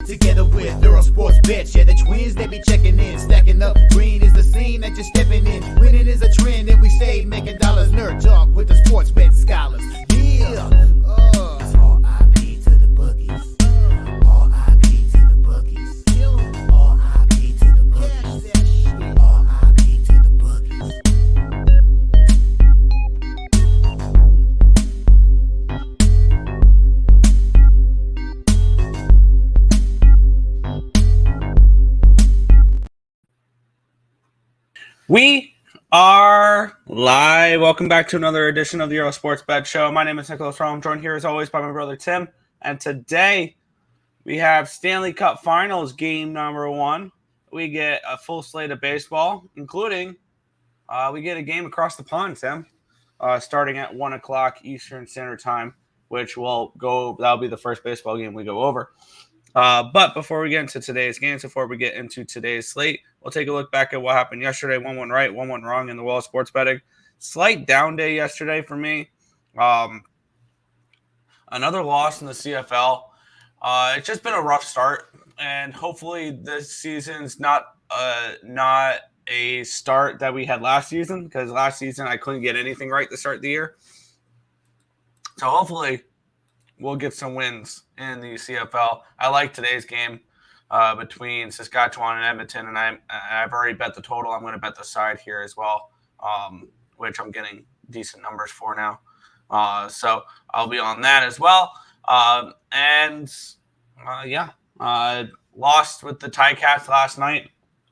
Together with Earle Sports Bets, yeah, the twins, they be checking in, stacking up. Green is the scene that you're stepping in. Winning is a trend, and we stay making dollars. Nerd talk with the sports bet scholars. Yeah, it's R.I.P. to the bookies. R.I.P. to the bookies. R.I.P. to the bookies. R.I.P. to the bookies. We are live. Welcome back to another edition of the Earle Sports Bet Show. My name is Nicholas Earle. I'm joined here as always by my brother Tim. And today we have Stanley Cup Finals game number 1. We get a full slate of baseball, including we get a game across the pond, Tim, starting at 1 o'clock Eastern Standard Time, which that'll be the first baseball game we go over. But before we get into today's games, before we get into today's slate, we'll take a look back at what happened yesterday. One went right, one went wrong in the world of sports betting. Slight down day yesterday for me. Another loss in the CFL. It's just been a rough start, and hopefully this season's not a start that we had last season, because last season I couldn't get anything right to start the year. So hopefully we'll get some wins in the CFL. I like today's game between Saskatchewan and Edmonton, and I've already bet the total. I'm going to bet the side here as well, which I'm getting decent numbers for now. So I'll be on that as well. Lost with the Ticats last night,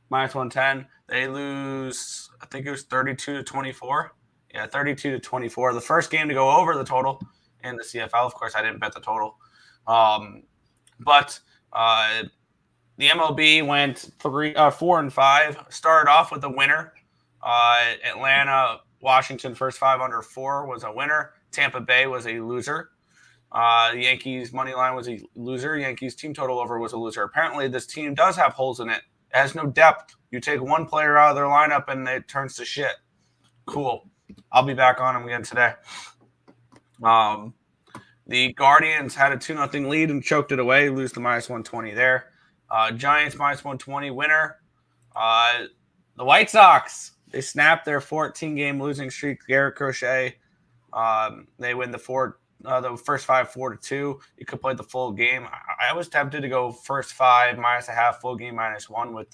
-110. They lose, I think it was 32-24. Yeah, 32-24. The first game to go over the total in the CFL. Of course, I didn't bet the total. But the MLB went 4-5. Started off with a winner. Atlanta, Washington, first 5 under 4 was a winner. Tampa Bay was a loser. The Yankees money line was a loser. Yankees team total over was a loser. Apparently, this team does have holes in it. It has no depth. You take one player out of their lineup and it turns to shit. Cool. I'll be back on them again today. The Guardians had a 2-0 lead and choked it away. Lose to -120 there. Giants -120 winner. The White Sox, they snapped their 14-game losing streak. Garrett Crochet, they win the first 5 4-2. You could play the full game. I was tempted to go first 5 -0.5, full game -1 with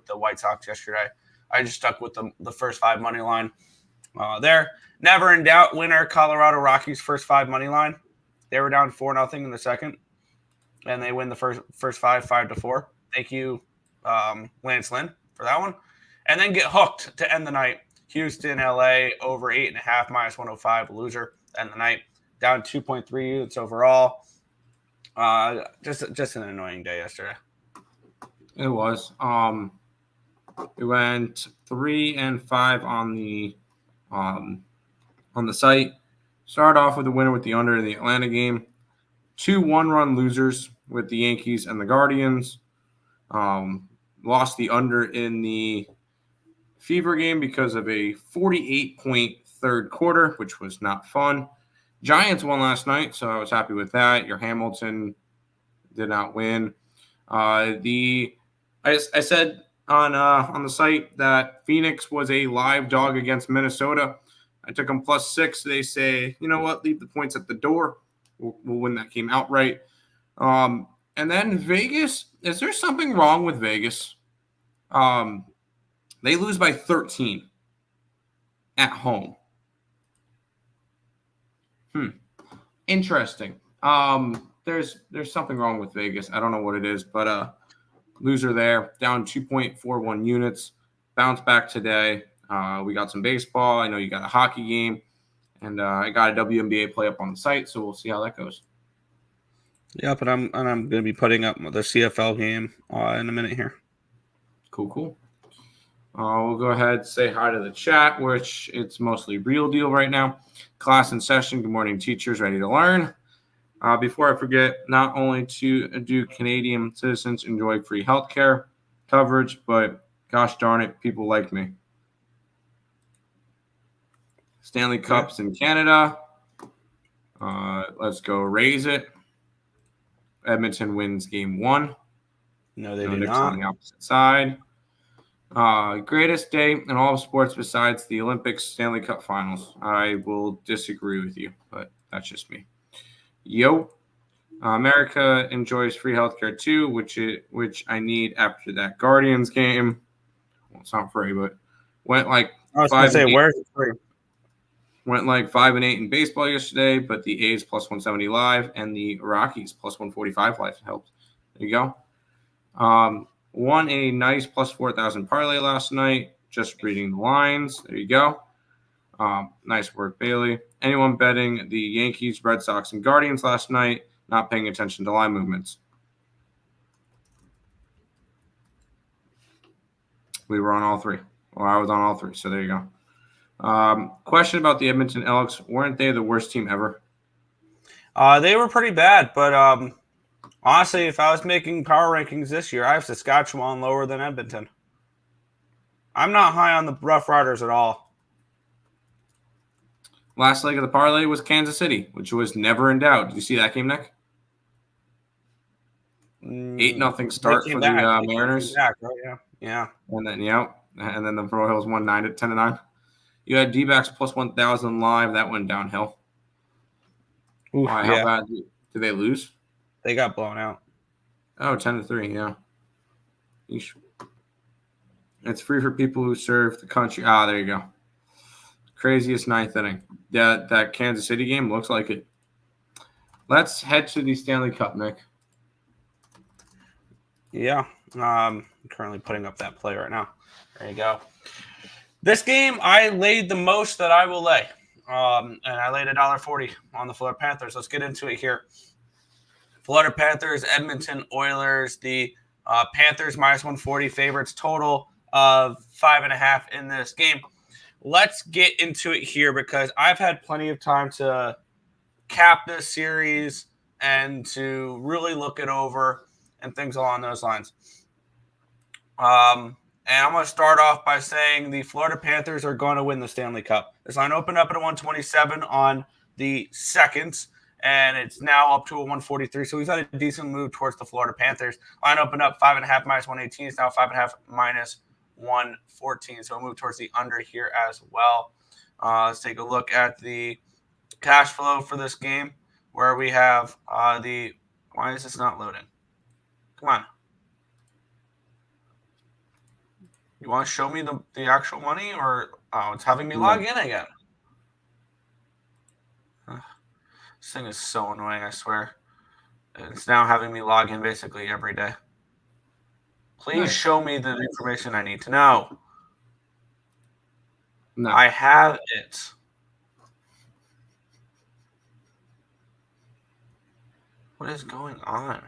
the White Sox yesterday. I just stuck with the first 5 money line there. Never in doubt winner, Colorado Rockies first 5 money line. They were down 4-0 in the second, and they win the first 5-4. Thank you, Lance Lynn, for that one. And then get hooked to end the night. Houston, LA, over 8.5, -105, loser to end the night. Down 2.3 units overall. Just an annoying day yesterday. It was. We went 3-5 on the site. Started off with a winner with the under in the Atlanta game. 2 one-run losers with the Yankees and the Guardians. Lost the under in the Fever game because of a 48-point third quarter, which was not fun. Giants won last night, so I was happy with that. Your Hamilton did not win. I said on the site that Phoenix was a live dog against Minnesota. I took them +6. They say, you know what, leave the points at the door. We'll win that game outright. And then Vegas, is there something wrong with Vegas? They lose by 13 at home. Interesting. There's something wrong with Vegas. I don't know what it is, but loser there, down 2.41 units. Bounce back today. We got some baseball. I know you got a hockey game, and I got a WNBA play up on the site, so we'll see how that goes. Yeah, but I'm going to be putting up the CFL game in a minute here. Cool. We'll go ahead and say hi to the chat, which it's mostly Real Deal right now. Class in session. Good morning, teachers. Ready to learn. Before I forget, not only do Canadian citizens enjoy free healthcare coverage, but gosh darn it, people like me. Stanley Cups in Canada. Let's go raise it. Edmonton wins game 1. No, they No do Knicks not. on the opposite side. Greatest day in all of sports besides the Olympics Stanley Cup Finals. I will disagree with you, but that's just me. Yo. America enjoys free healthcare too, which I need after that Guardians game. Well, it's not free, but went like I was going to say, where's it free? Went like 5-8 in baseball yesterday, but the A's plus 170 live and the Rockies plus 145 live helped. There you go. Won a nice plus 4,000 parlay last night. Just reading the lines. There you go. Nice work, Bailey. Anyone betting the Yankees, Red Sox, and Guardians last night? Not paying attention to line movements. We were on all three. Or I was on all three. So there you go. Question about the Edmonton Elks. Weren't they the worst team ever? They were pretty bad, but honestly, if I was making power rankings this year, I have Saskatchewan lower than Edmonton. I'm not high on the Rough Riders at all. Last leg of the parlay was Kansas City, which was never in doubt. Did you see that game, Nick? 8-0 start for the Mariners. Back, right? Yeah. And then the Royals won 10-9. You had D-backs plus 1,000 live. That went downhill. Why? How bad did they lose? They got blown out. Oh, 10-3. Yeah. Eesh. It's free for people who serve the country. There you go. Craziest ninth inning. That Kansas City game looks like it. Let's head to the Stanley Cup, Nick. Yeah. I'm currently putting up that play right now. There you go. This game, I laid the most that I will lay. And I laid $1.40 on the Florida Panthers. Let's get into it here. Florida Panthers, Edmonton Oilers. The Panthers minus 140 favorites, total of 5.5 in this game. Let's get into it here because I've had plenty of time to cap this series and to really look it over and things along those lines. And I'm going to start off by saying the Florida Panthers are going to win the Stanley Cup. This line opened up at a 127 on the 2nd, and it's now up to a 143. So we've had a decent move towards the Florida Panthers. Line opened up 5.5 minus 118. It's now 5.5 minus 114. So we'll move towards the under here as well. Let's take a look at the cash flow for this game where we have why is this not loading? Come on. You want to show me the actual money or it's having me log in again? This thing is so annoying, I swear. It's now having me log in basically every day. Please show me the information I need to know. No. I have it. What is going on?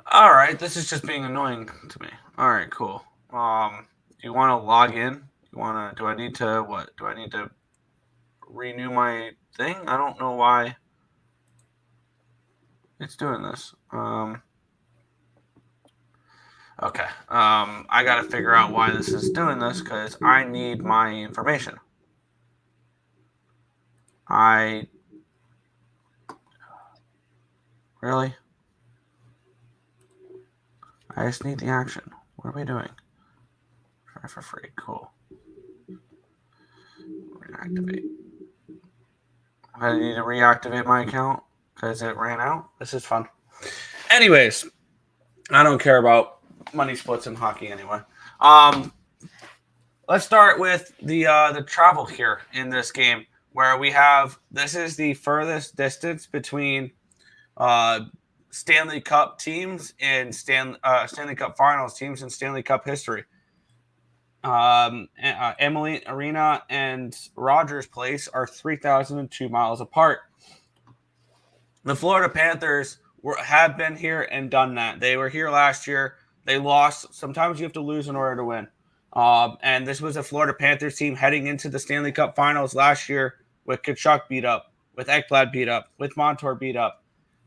All right, this is just being annoying to me. All right, cool. Do you want to log in? Do I need to what? Do I need to renew my thing? I don't know why it's doing this. Okay. I got to figure out why this is doing this because I need my information. Really? I just need the action. What are we doing? Try for free. Cool. Reactivate. I need to reactivate my account because it ran out. This is fun. Anyways, I don't care about money splits in hockey anyway. Let's start with the travel here in this game where we have this is the furthest distance between Stanley Cup teams and Stanley Cup Finals teams in Stanley Cup history. Emily Arena and Rogers Place are 3,002 miles apart. The Florida Panthers have been here and done that. They were here last year. They lost. Sometimes you have to lose in order to win. And this was a Florida Panthers team heading into the Stanley Cup Finals last year with Tkachuk beat up, with Ekblad beat up, with Montour beat up.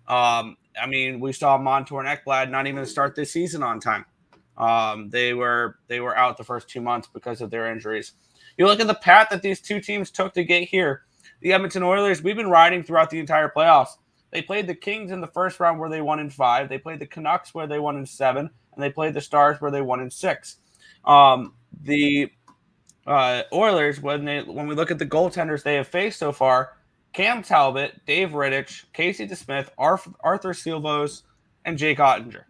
We saw Montour and Ekblad not even start this season on time. They were out the first 2 months because of their injuries. You look at the path that these two teams took to get here. The Edmonton Oilers, we've been riding throughout the entire playoffs. They played the Kings in the first round where they won in 5. They played the Canucks where they won in 7. And they played the Stars where they won in 6. The Oilers, when we look at the goaltenders they have faced so far, Cam Talbot, Dave Rittich, Casey DeSmith, Arthur Silvos, and Jake Ottinger.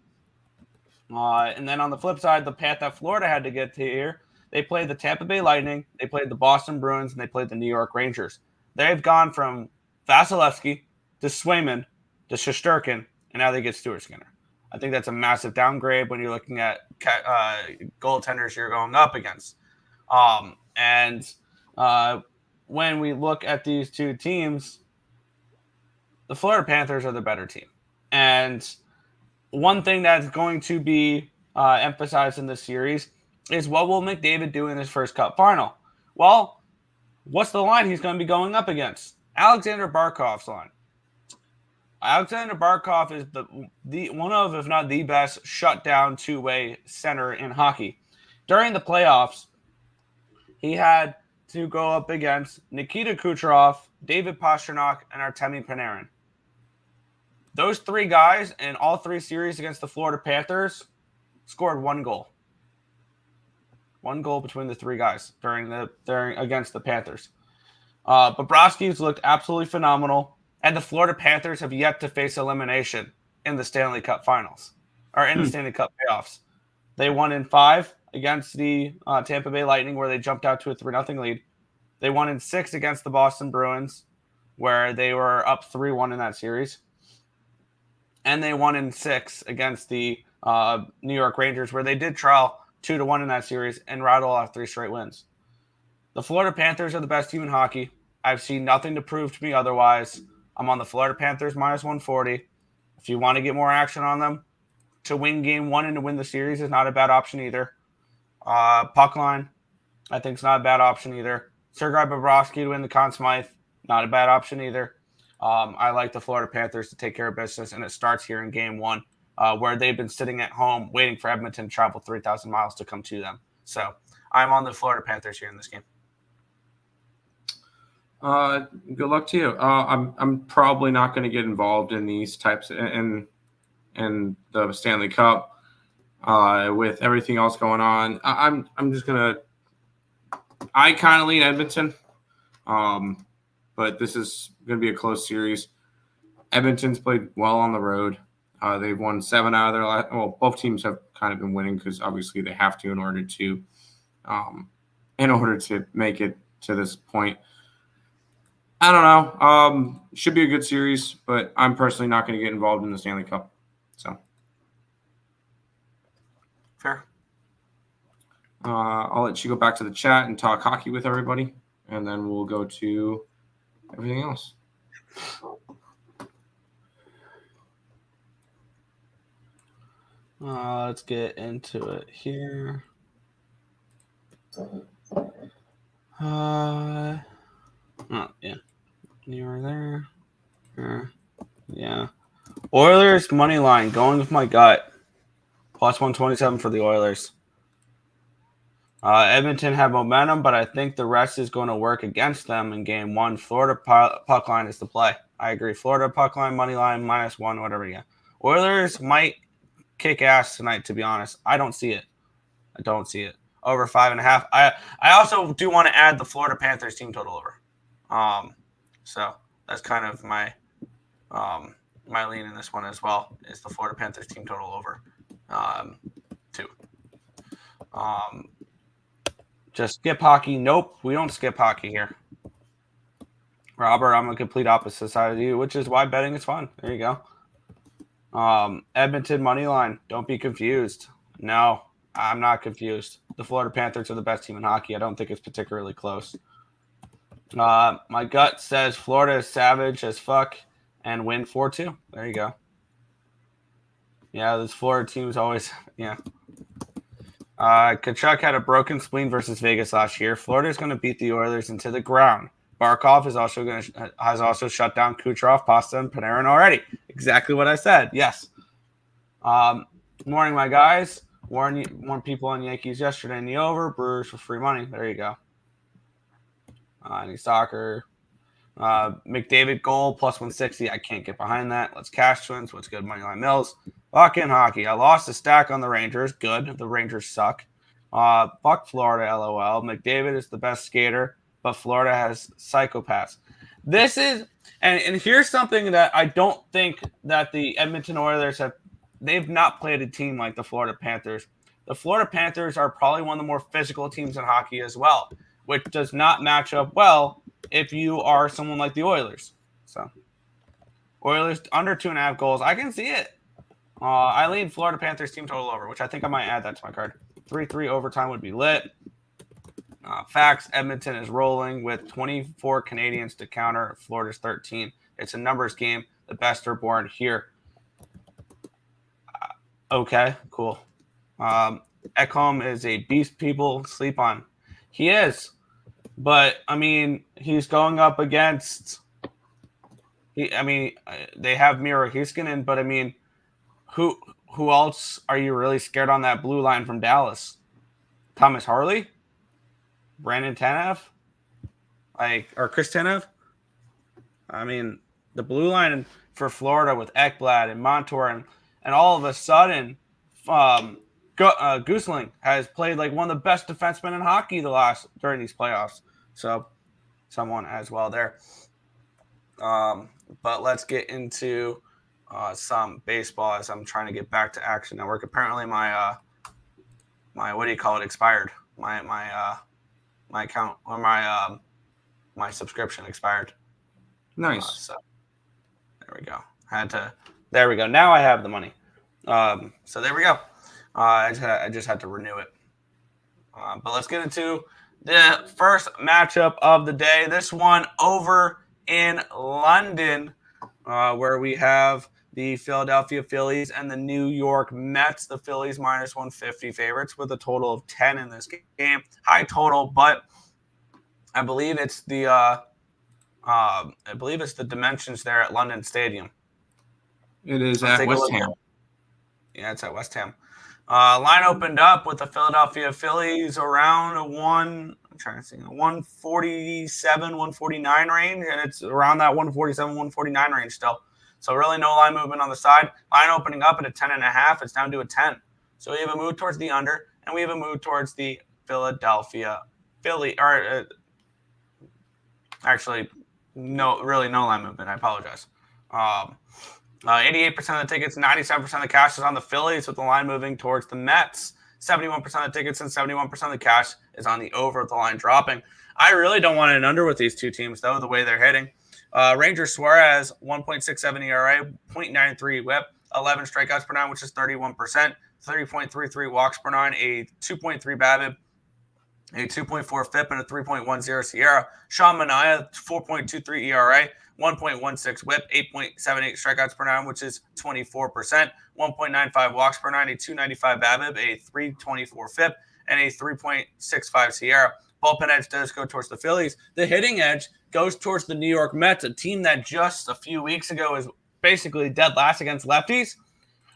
And then on the flip side, the path that Florida had to get to here, they played the Tampa Bay Lightning, they played the Boston Bruins, and they played the New York Rangers. They've gone from Vasilevsky to Swayman to Shesterkin, and now they get Stuart Skinner. I think that's a massive downgrade when you're looking at goaltenders you're going up against. When we look at these two teams, the Florida Panthers are the better team. And one thing that's going to be emphasized in this series is what will McDavid do in his first Cup final? Well, what's the line he's going to be going up against? Alexander Barkov's line. Alexander Barkov is the one of, if not the best, shutdown two-way center in hockey. During the playoffs, he had to go up against Nikita Kucherov, David Pastrnak, and Artemi Panarin. Those 3 guys in all 3 series against the Florida Panthers scored 1 goal. 1 goal between the 3 guys during against the Panthers. Bobrovsky's looked absolutely phenomenal, and the Florida Panthers have yet to face elimination in the Stanley Cup Finals or in the Stanley Cup playoffs. They won in 5 against the Tampa Bay Lightning, where they jumped out to a 3-0 lead. They won in 6 against the Boston Bruins, where they were up 3-1 in that series. And they won in 6 against the New York Rangers, where they did trail 2-1 in that series and rattle off 3 straight wins. The Florida Panthers are the best team in hockey. I've seen nothing to prove to me otherwise. I'm on the Florida Panthers minus 140. If you want to get more action on them, to win game 1 and to win the series is not a bad option either. Puck line, I think is not a bad option either. Sergei Bobrovsky to win the Conn Smythe, not a bad option either. I like the Florida Panthers to take care of business, and it starts here in game 1, where they've been sitting at home waiting for Edmonton to travel 3,000 miles to come to them. So I'm on the Florida Panthers here in this game. Good luck to you. I'm probably not going to get involved in these types in the Stanley Cup with everything else going on. I'm just gonna. I kind of lean Edmonton, but this is going to be a close series. Edmonton's played well on the road. They've won 7 out of their last. Well, both teams have kind of been winning because obviously they have to in order to make it to this point. I don't know. Should be a good series, but I'm personally not going to get involved in the Stanley Cup. So fair. I'll let you go back to the chat and talk hockey with everybody, and then we'll go to everything else. Let's get into it here. Oh, yeah. You are there. Yeah. Oilers money line, going with my gut. Plus 127 for the Oilers. Edmonton had momentum, but I think the rest is going to work against them in game 1. Florida puck line is the play. I agree. Florida puck line, money line, -1, whatever you got. Oilers might kick ass tonight, to be honest. I don't see it. Over 5.5. I also do want to add the Florida Panthers team total over. So that's kind of my my lean in this one as well, is the Florida Panthers team total over 2. Just skip hockey. Nope, we don't skip hockey here. Robert, I'm a complete opposite side of you, which is why betting is fun. There you go. Edmonton money line. Don't be confused. No, I'm not confused. The Florida Panthers are the best team in hockey. I don't think it's particularly close. My gut says Florida is savage as fuck and win 4-2. There you go. Yeah, this Florida team is always, yeah. Kachuk had a broken spleen versus Vegas last year. Florida is going to beat the Oilers into the ground. Barkov has also shut down Kucherov, Pasta, and Panarin already. Exactly what I said. Yes. Morning, my guys. Warned people on Yankees yesterday in the over. Brewers for free money. There you go. Any soccer. McDavid goal plus 160. I can't get behind that. Let's cash Twins. What's good? Moneyline Mills. Lock in hockey. I lost a stack on the Rangers. Good. The Rangers suck. Fuck Florida, LOL. McDavid is the best skater, but Florida has psychopaths. This is, and here's something that I don't think that the Edmonton Oilers they've not played a team like the Florida Panthers. The Florida Panthers are probably one of the more physical teams in hockey as well, which does not match up well if you are someone like the Oilers. So, Oilers under 2.5 goals. I can see it. I lean Florida Panthers team total over, which I think I might add that to my card. 3-3 overtime would be lit. Facts, Edmonton is rolling with 24 Canadians to counter Florida's 13. It's a numbers game. The best are born here. Okay, cool. Ekholm is a beast people sleep on. He is. But, I mean, he's going up against they have Miro Heiskanen, but, I mean, who else are you really scared on that blue line from Dallas? Thomas Harley? Brandon Tanev? Or Chris Tanev? I mean, the blue line for Florida with Ekblad and Montour, and all of a sudden, Gooseling has played like one of the best defensemen in hockey during these playoffs. So, someone as well there. But let's get into some baseball as I'm trying to get back to Action Network. Apparently, my what do you call it? Expired. My account or my subscription expired. Nice. So there we go. There we go. Now I have the money. So there we go. I just had to renew it. But let's get into the first matchup of the day. This one over in London, where we have the Philadelphia Phillies and the New York Mets. The Phillies minus 150 favorites with a total of 10 in this game. High total, but I believe it's the dimensions there at London Stadium. It is at West Ham. Yeah, it's at West Ham. Line opened up with the Philadelphia Phillies around a 147, 149 range, and it's around that 147, 149 range still. So really no line movement on the side. Line opening up at a 10.5. It's down to a 10. So we have a move towards the under, and we have a move towards the Philadelphia Philly. Or actually, no line movement. I apologize. 88% of the tickets, 97% of the cash is on the Phillies, with the line moving towards the Mets. 71% of the tickets and 71% of the cash is on the over, with the line dropping. I really don't want an under with these two teams, though, the way they're hitting. Ranger Suarez, 1.67 ERA, 0.93 whip, 11 strikeouts per nine, which is 31%, 30.33 walks per nine, a 2.3 BABIP, a 2.4 FIP, and a 3.10 Sierra. Sean Manaea, 4.23 ERA, 1.16 whip, 8.78 strikeouts per nine, which is 24%, 1.95 walks per nine, a 2.95 BABIP, a 3.24 FIP, and a 3.65 Sierra. Bullpen edge does go towards the Phillies. The hitting edge goes towards the New York Mets, a team that just a few weeks ago was basically dead last against lefties.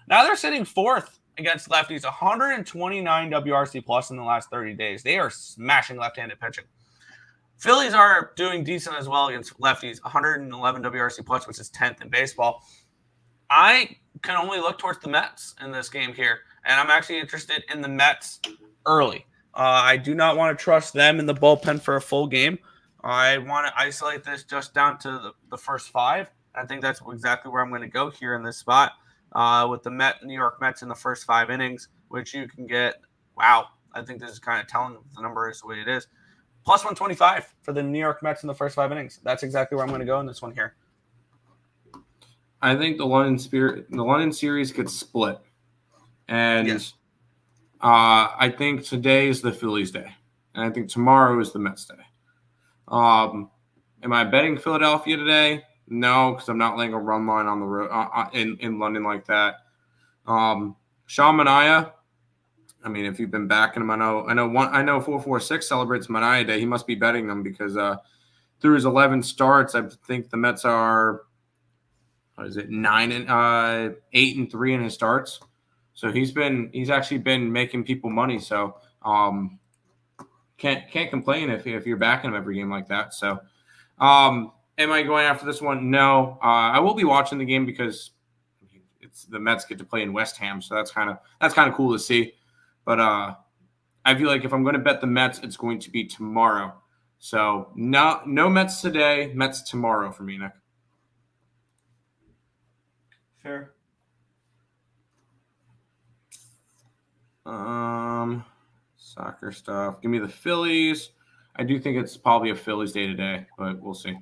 Now they're sitting fourth against lefties, 129 WRC plus in the last 30 days. They are smashing left-handed pitching. Phillies are doing decent as well against lefties, 111 WRC plus, which is 10th in baseball. I can only look towards the Mets in this game here, and I'm actually interested in the Mets early. I do not want to trust them in the bullpen for a full game. I want to isolate this just down to the first five. I think that's exactly where I'm going to go here in this spot with the New York Mets in the first 5 innings, which you can get. Wow, I think this is kind of telling the number is the way it is. Plus 125 for the New York Mets in the first 5 innings. That's exactly where I'm going to go in this one here. I think the London series gets split, and yes. I think today is the Phillies' day, and I think tomorrow is the Mets' day. Am I betting Philadelphia today? No, because I'm not laying a run line on the road in London like that. Sean Manaea. I mean, if you've been backing him, I know 446 celebrates Manaea Day. He must be betting them because through his 11 starts, I think the Mets are 8-3 in his starts. So he's actually been making people money. So can't complain if you're backing him every game like that. So Am I going after this one? No. I will be watching the game because it's the Mets get to play in West Ham, so that's kind of cool to see. But I feel like if I'm going to bet the Mets, it's going to be tomorrow. So no Mets today, Mets tomorrow for me, Nick. Fair. Soccer stuff. Give me the Phillies. I do think it's probably a Phillies day today, but we'll see.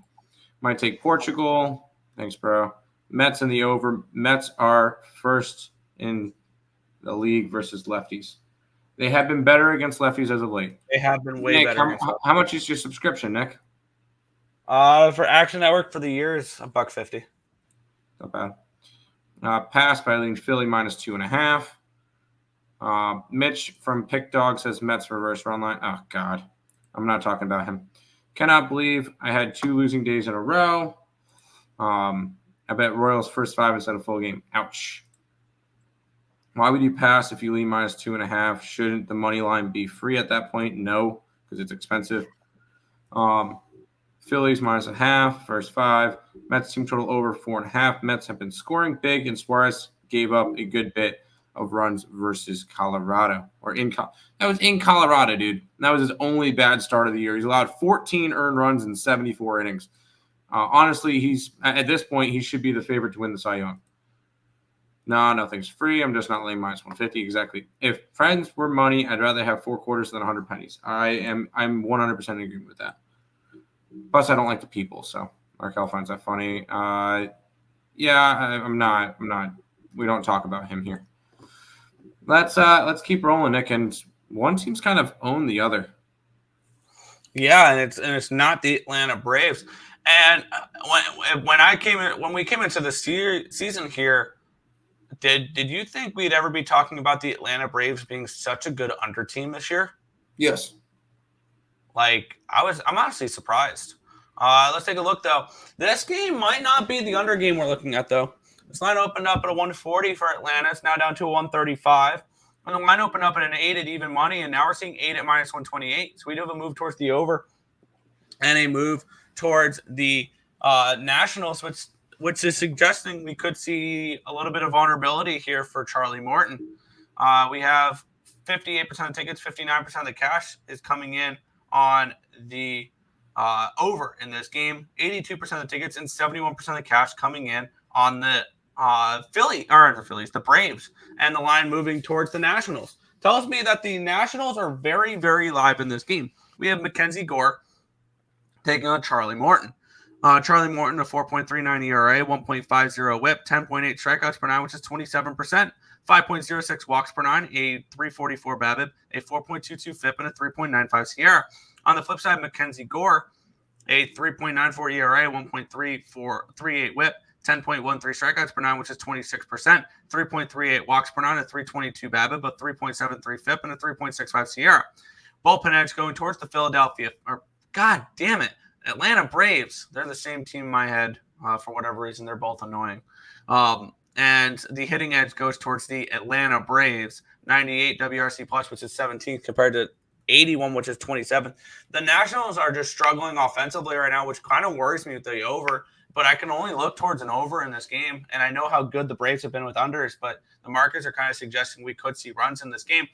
Might take Portugal. Thanks, bro. Mets in the over. Mets are first in the league versus lefties. They have been better against lefties as of late. They have been way Nick, better. How much is your subscription, Nick? For Action Network for the year is $1.50. Not bad. Pass by leading Philly -2.5. Mitch from Pick Dog says Mets reverse run line. Oh, God. I'm not talking about him. Cannot believe I had 2 losing days in a row. I bet Royals first 5 instead of full game. Ouch. Why would you pass if you lead -2.5? Shouldn't the money line be free at that point? No, because it's expensive. Phillies -0.5, first 5. Mets team total over 4.5. Mets have been scoring big, and Suarez gave up a good bit of runs versus Colorado. That was in Colorado, dude. That was his only bad start of the year. He's allowed 14 earned runs in 74 innings. Honestly, he's at this point, he should be the favorite to win the Cy Young. No, nothing's free. I'm just not laying -150. Exactly. If friends were money, I'd rather have 4 quarters than 100 pennies. I'm 100% in agreement with that. Plus, I don't like the people, so Markel finds that funny. I'm not. We don't talk about him here. Let's keep rolling, Nick. And one team's kind of owned the other. Yeah, and it's not the Atlanta Braves. And when we came into the season here, did you think we'd ever be talking about the Atlanta Braves being such a good under team this year? Yes. I'm honestly surprised. Let's take a look though. This game might not be the under game we're looking at though. This line opened up at a 140 for Atlanta. It's now down to a 135. And the line opened up at an 8 at even money, and now we're seeing 8 at -128. So we do have a move towards the over and a move towards the Nationals, which is suggesting we could see a little bit of vulnerability here for Charlie Morton. We have 58% of tickets, 59% of the cash is coming in on the over in this game. 82% of the tickets and 71% of the cash coming in on the the Braves, and the line moving towards the Nationals. Tells me that the Nationals are very, very live in this game. We have Mackenzie Gore taking on Charlie Morton. Charlie Morton, a 4.39 ERA, 1.50 whip, 10.8 strikeouts per 9, which is 27%, 5.06 walks per 9, a 344 BABIP, a 4.22 FIP, and a 3.95 SIERA. On the flip side, Mackenzie Gore, a 3.94 ERA, 1.3438 whip, 10.13 strikeouts per 9, which is 26%, 3.38 walks per 9, a 322 BABIP, a 3.73 FIP, and a 3.65 SIERA. Bullpen edge going towards the Atlanta Braves. They're the same team in my head. For whatever reason, they're both annoying. And the hitting edge goes towards the Atlanta Braves, 98 WRC plus, which is 17th compared to 81, which is 27th. The Nationals are just struggling offensively right now, which kind of worries me with the over. But I can only look towards an over in this game. And I know how good the Braves have been with unders, but the markets are kind of suggesting we could see runs in this game.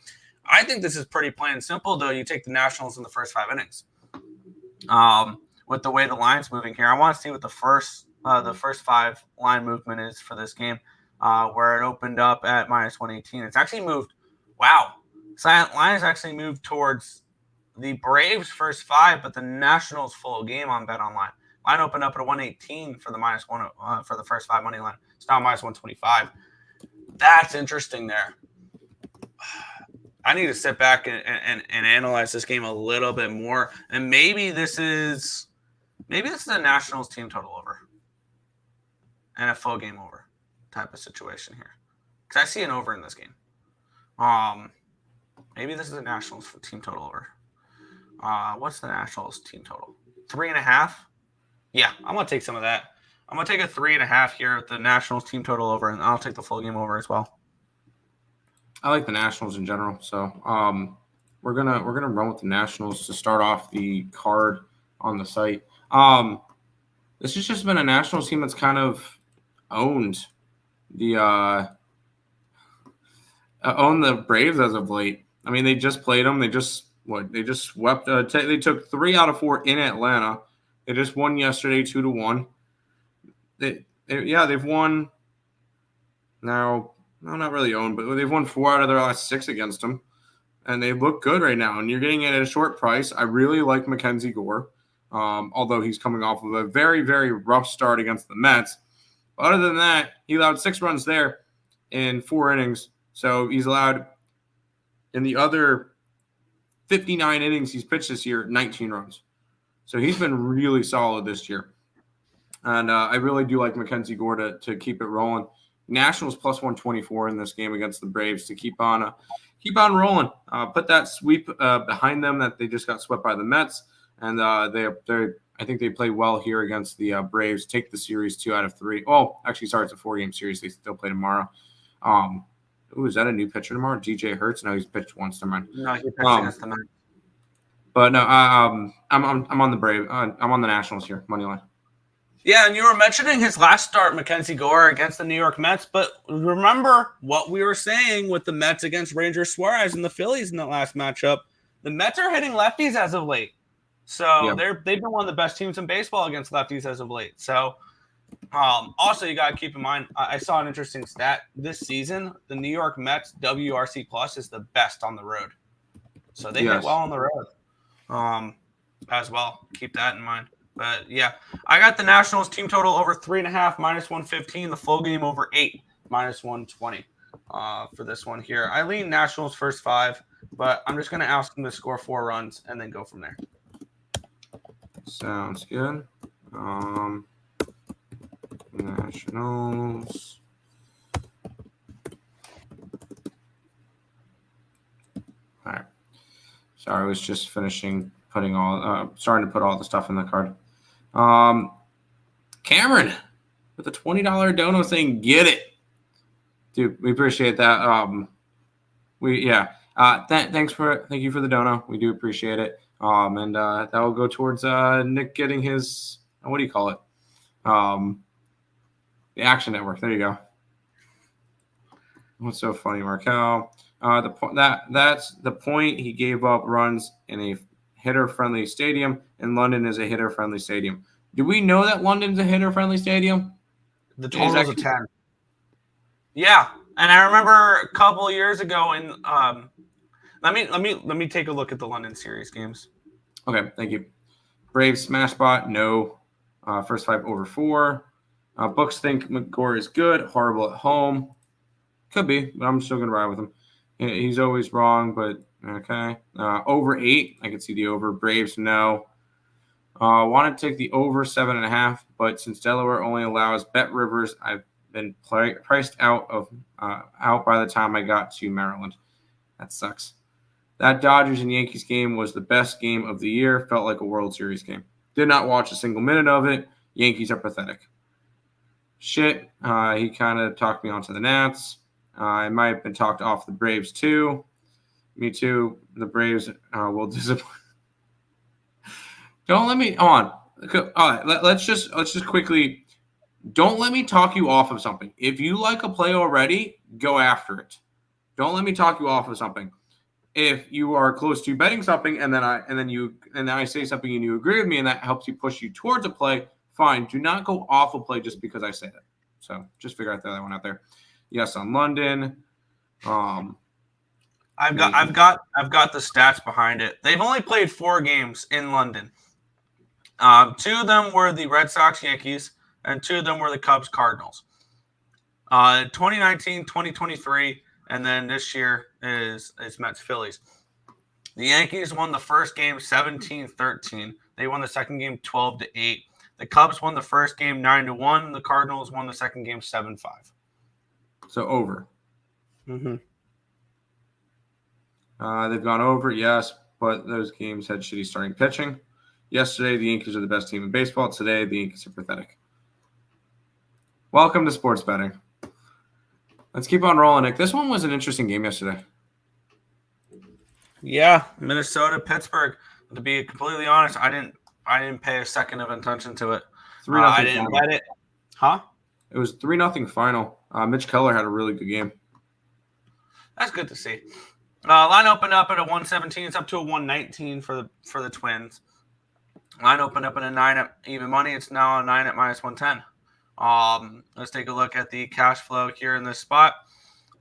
I think this is pretty plain and simple, though. You take the Nationals in the first 5 innings. With the way the line's moving here, I want to see what the first 5 line movement is for this game, where it opened up at -118. It's actually moved. Wow. Silent line has actually moved towards the Braves first 5, but the Nationals full game on BetOnline. Line opened up at a 118 for the -1 for the first 5 money line. It's now -125. That's interesting there. I need to sit back and analyze this game a little bit more. And maybe this is the Nationals team total over and a full game over type of situation here. Because I see an over in this game. Maybe this is the Nationals team total over. What's the Nationals team total? 3.5? Yeah, I'm going to take some of that. I'm going to take a 3.5 here at the Nationals team total over, and I'll take the full game over as well. I like the Nationals in general, so we're gonna run with the Nationals to start off the card on the site. This has just been a Nationals team that's kind of owned the Braves as of late. I mean, they just played them. They just swept. They took 3 out of 4 in Atlanta. They just won yesterday, 2-1. They've won. Now, no, not really owned, but they've won 4 out of their last 6 against them, and they look good right now. And you're getting it at a short price. I really like Mackenzie Gore, although he's coming off of a very, very rough start against the Mets. But other than that, he allowed 6 runs there in 4 innings. So he's allowed in the other 59 innings he's pitched this year, 19 runs. So he's been really solid this year. And I really do like Mackenzie Gore to keep it rolling. Nationals plus 124 in this game against the Braves to keep on rolling. Put that sweep behind them that they just got swept by the Mets, and I think they played well here against the Braves. Take the series 2 out of 3. Oh, actually, sorry, it's a 4-game series. They still play tomorrow. Is that a new pitcher tomorrow? DJ Hurts? No, he's pitched once. Never mind. No, he pitched against the Mets. But no, I'm on the Brave. I'm on the Nationals here, money line. Yeah, and you were mentioning his last start, Mackenzie Gore, against the New York Mets. But remember what we were saying with the Mets against Ranger Suarez and the Phillies in that last matchup. The Mets are hitting lefties as of late. So they've been one of the best teams in baseball against lefties as of late. So also you got to keep in mind, I saw an interesting stat. This season, the New York Mets WRC Plus is the best on the road. So they hit well on the road as well. Keep that in mind. But, yeah, I got the Nationals team total over 3.5, minus 115. The full game over 8, minus 120 for this one here. I lean Nationals first 5, but I'm just going to ask them to score 4 runs and then go from there. Sounds good. Nationals. All right. Sorry, I was just finishing starting to put all the stuff in the card. Cameron with a $20 dono saying get it, dude. We appreciate that. Thank you for the dono. We do appreciate it. And that will go towards Nick getting his, what do you call it? The Action Network. There you go. What's so funny, Markel? That's the point. He gave up runs in a hitter-friendly stadium, and London is a hitter-friendly stadium. Do we know that London's a hitter-friendly stadium? The total is a 10. Yeah, and I remember a couple of years ago in let me take a look at the London series games. Okay, thank you. Braves smash spot, no. First 5 over 4. Books think McGore is good, horrible at home. Could be, but I'm still gonna ride with him. He's always wrong, but okay. Over 8, I could see the over. Braves, no. Wanted to take the over 7.5, but since Delaware only allows Bet Rivers, I've been priced out by the time I got to Maryland. That sucks. That Dodgers and Yankees game was the best game of the year. Felt like a World Series game. Did not watch a single minute of it. Yankees are pathetic. Shit. He kind of talked me onto the Nats. I might have been talked off the Braves too. Me too. The Braves will disappoint. Don't let me on. All right, let's just quickly. Don't let me talk you off of something. If you like a play already, go after it. Don't let me talk you off of something. If you are close to betting something and then I say something and you agree with me and that helps you push you towards a play, fine. Do not go off a play just because I said it. So just figure out the other one out there. Yes, on London. I've got the stats behind it. They've only played 4 games in London. 2 of them were the Red Sox Yankees, and 2 of them were the Cubs Cardinals. 2019, 2023, and then this year is Mets Phillies. The Yankees won the first game 17-13. They won the second game 12-8. The Cubs won the first game 9-1. The Cardinals won the second game 7-5. So over. Mm-hmm. They've gone over, yes, but those games had shitty starting pitching. Yesterday, the Yankees are the best team in baseball. Today, the Yankees are pathetic. Welcome to sports betting. Let's keep on rolling, Nick. This one was an interesting game yesterday. Yeah, Minnesota, Pittsburgh. To be completely honest, I didn't pay a second of attention to it. 3-0 I didn't final. bet it. Huh? It was 3-0 final. Mitch Keller had a really good game. That's good to see. Line opened up at a 117. It's up to a 119 for the Twins. Line opened up at a 9 at even money. It's now a 9 at minus 110. Let's take a look at the cash flow here in this spot.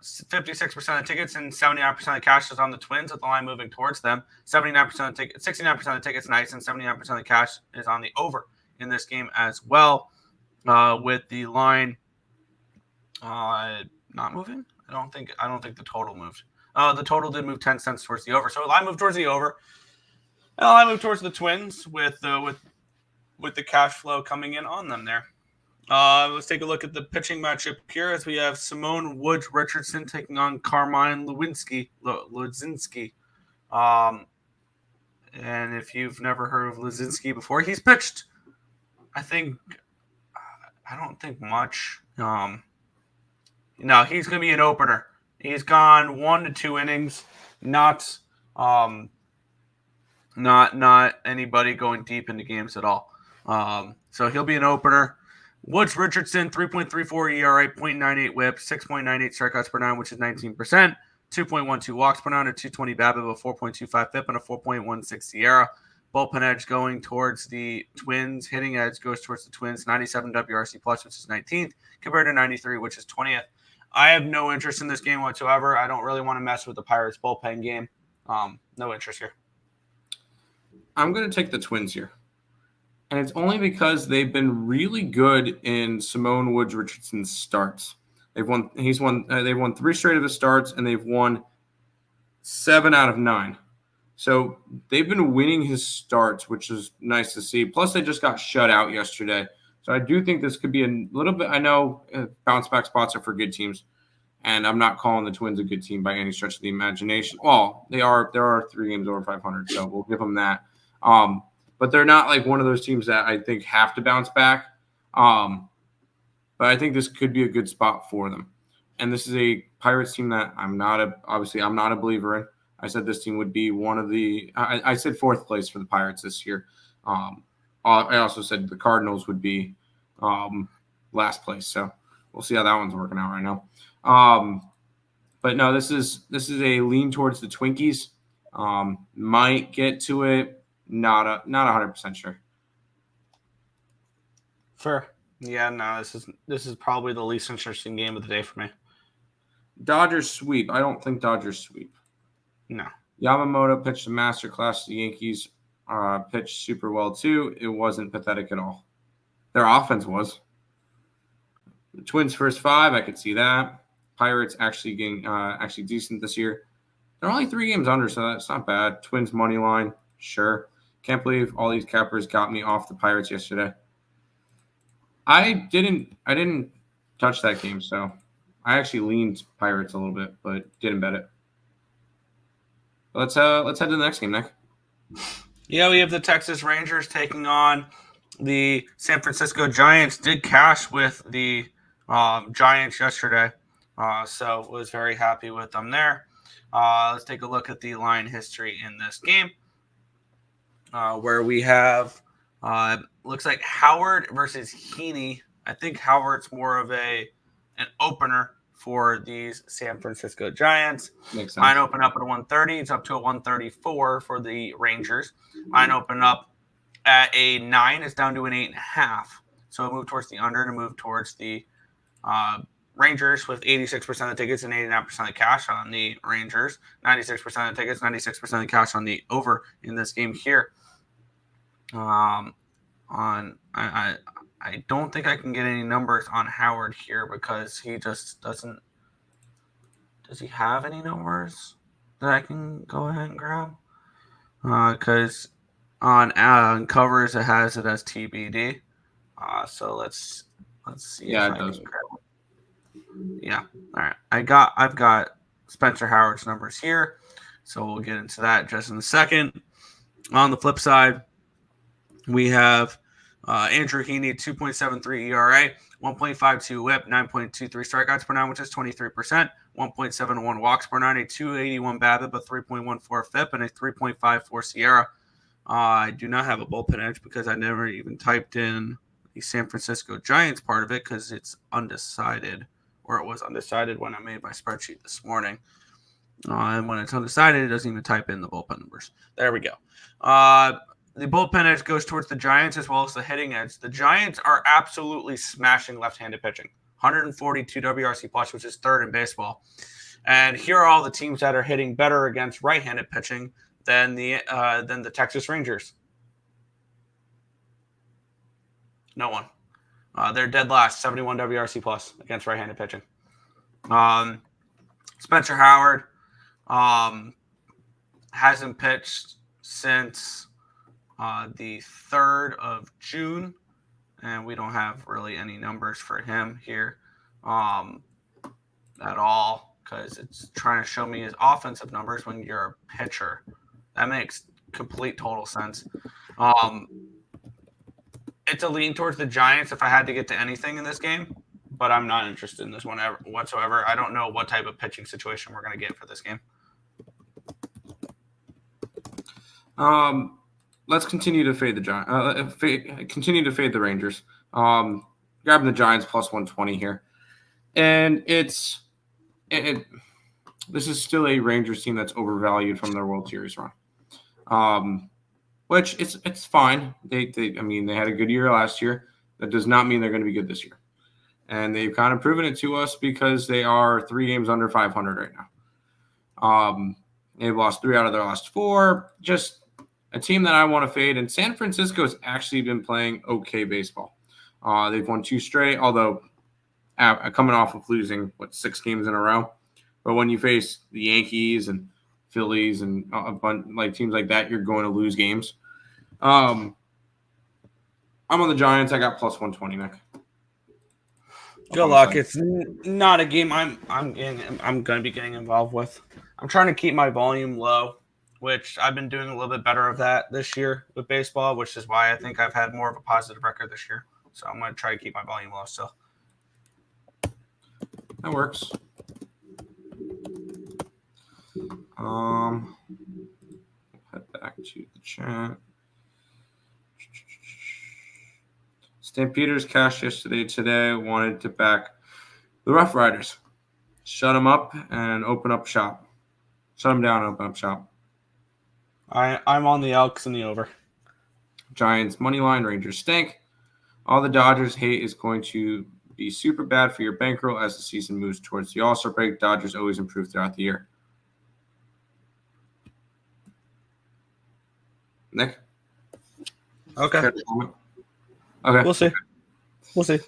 56% of tickets and 79% of cash is on the Twins with the line moving towards them. 69% of tickets, 69% of tickets nice, and 79% of the cash is on the over in this game as well. With the line not moving, I don't think the total moved. The total did move 10 cents towards the over, so the line moved towards the over. And the line moved towards the Twins with the cash flow coming in on them there. Let's take a look at the pitching matchup here as we have Simone Woods Richardson taking on Carmine Ludzinski. And if you've never heard of Ludzinski before, he's pitched, I don't think much. No, he's going to be an opener. He's gone 1 to 2 innings, not anybody going deep into games at all. So he'll be an opener. Woods Richardson, 3.34 ERA, 0.98 whip, 6.98 strikeouts per nine, which is 19%, 2.12 walks per nine, a 220 BABIP, a 4.25 FIP, and a 4.16 SIERA. Bullpen edge going towards the Twins. Hitting edge goes towards the Twins. 97 WRC plus, which is 19th, compared to 93, which is 20th. I have no interest in this game whatsoever. I don't really want to mess with the Pirates bullpen game. No interest here. I'm going to take the Twins here. And it's only because they've been really good in Simone Woods Richardson's starts. They've won 3 straight of his starts, and they've won 7 out of 9. So they've been winning his starts, which is nice to see. Plus, they just got shut out yesterday. So I do think this could be a little bit. I know bounce back spots are for good teams, and I'm not calling the Twins a good team by any stretch of the imagination. Well, they are. There are 3 games over 500, so we'll give them that. But they're not like one of those teams that I think have to bounce back. But I think this could be a good spot for them. And this is a Pirates team that I'm not a believer in. I said this team would be one of the – I said 4th place for the Pirates this year. I also said the Cardinals would be last place. So we'll see how that one's working out right now. But no, this is a lean towards the Twinkies. Might get to it. Not 100% sure. Fair. Yeah, no, this is probably the least interesting game of the day for me. Dodgers sweep. I don't think Dodgers sweep. No. Yamamoto pitched a masterclass. The Yankees pitched super well too. It wasn't pathetic at all. Their offense was. The Twins first 5, I could see that. Pirates actually getting actually decent this year. They're only 3 games under, so that's not bad. Twins money line, sure. Can't believe all these cappers got me off the Pirates yesterday. I didn't touch that game, so I actually leaned Pirates a little bit, but didn't bet it. Let's head to the next game, Nick. Yeah, we have the Texas Rangers taking on the San Francisco Giants. Did cash with the Giants yesterday, so was very happy with them there. Let's take a look at the line history in this game, where we have looks like Howard versus Heaney. I think Howard's more of an opener for these San Francisco Giants. Makes sense. Line open up at a 130. It's up to a 134 for the Rangers. Line open up at a 9. It's down to an 8.5. So it moved towards the under to move towards the Rangers with 86% of tickets and 89% of cash on the Rangers. 96% of tickets, 96% of cash on the over in this game here. I don't think I can get any numbers on Howard here because he just doesn't. Does he have any numbers that I can go ahead and grab? Because on covers it has it as TBD. So let's see. Yeah, it does. Yeah. All right. I've got Spencer Howard's numbers here, so we'll get into that just in a second. On the flip side, we have Andrew Heaney, 2.73 ERA, 1.52 whip, 9.23 strikeouts per nine, which is 23%, 1.71 walks per nine, a 281 BABIP, a 3.14 FIP, and a 3.54 SIERA. I do not have a bullpen edge because I never even typed in the San Francisco Giants part of it because it's undecided, or it was undecided when I made my spreadsheet this morning. And when it's undecided, it doesn't even type in the bullpen numbers. There we go. The bullpen edge goes towards the Giants as well as the hitting edge. The Giants are absolutely smashing left-handed pitching. 142 WRC plus, which is third in baseball. And here are all the teams that are hitting better against right-handed pitching than the Texas Rangers. No one. They're dead last, 71 WRC plus against right-handed pitching. Spencer Howard hasn't pitched since the 3rd of June, and we don't have really any numbers for him here at all because it's trying to show me his offensive numbers when you're a pitcher. That makes complete total sense. It's a lean towards the Giants if I had to get to anything in this game, but I'm not interested in this one whatsoever. I don't know what type of pitching situation we're going to get for this game. Let's continue to fade the Giants. Continue to fade the Rangers. Grabbing the Giants plus 120 here, and this is still a Rangers team that's overvalued from their World Series run. Which it's fine. They had a good year last year. That does not mean they're going to be good this year, and they've kind of proven it to us because they are 3 games under 500 right now. They've lost 3 out of their last 4. Just a team that I want to fade. And San Francisco has actually been playing okay baseball. They've won 2 straight, although coming off of losing, 6 games in a row. But when you face the Yankees and Phillies and a bunch like teams like that, you're going to lose games. I'm on the Giants. I got plus 120, Nick. Good luck. It's not a game I'm going to be getting involved with. I'm trying to keep my volume low, which I've been doing a little bit better of that this year with baseball, which is why I think I've had more of a positive record this year. So I'm going to try to keep my volume low still. That works. Head back to the chat. Stampeders cashed yesterday. Today wanted to back the Rough Riders. Shut them up and open up shop. Shut them down and open up shop. I'm on the Elks and the over. Giants money line. Rangers stink. All the Dodgers hate is going to be super bad for your bankroll as the season moves towards the All-Star break. Dodgers always improve throughout the year. Nick? Okay. Okay. We'll see.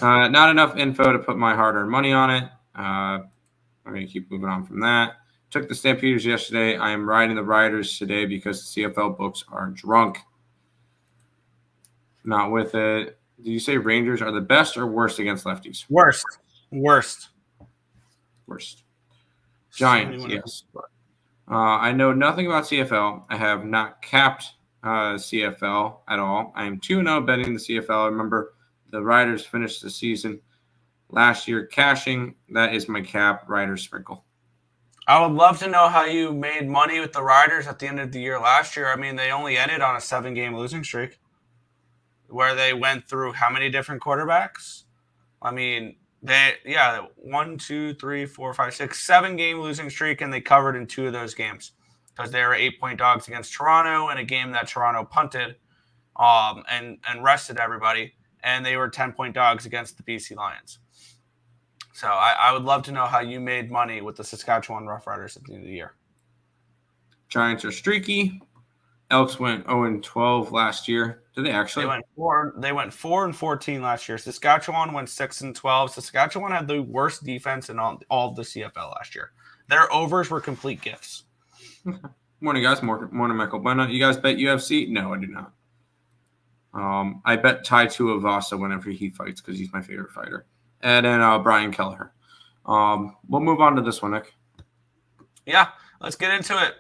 Not enough info to put my hard-earned money on it. I'm going to keep moving on from that. Took the Stampeders yesterday. I am riding the Riders today because the CFL books are drunk. Not with it. Did you say Rangers are the best or worst against lefties? Worst. Giants, yes. I know nothing about CFL. I have not capped CFL at all. I am 2-0 betting the CFL. I remember the Riders finished the season last year cashing. That is my cap, Riders sprinkle. I would love to know how you made money with the Riders at the end of the year last year. I mean, they only ended on a 7-game losing streak where they went through how many different quarterbacks? I mean, 1, 2, 3, 4, 5, 6, 7-game losing streak, and they covered in 2 of those games because they were 8-point dogs against Toronto in a game that Toronto punted and rested everybody, and they were 10-point dogs against the BC Lions. So I would love to know how you made money with the Saskatchewan Roughriders at the end of the year. Giants are streaky. Elks went 0-12 last year. Did they actually? They went 4-14 last year. Saskatchewan went 6-12. Saskatchewan had the worst defense in all of the CFL last year. Their overs were complete gifts. Morning, guys. Morning, Michael. You guys bet UFC? No, I do not. I bet Tai Tuivasa whenever he fights because he's my favorite fighter. And then Brian Kelleher. We'll move on to this one, Nick. Yeah, let's get into it.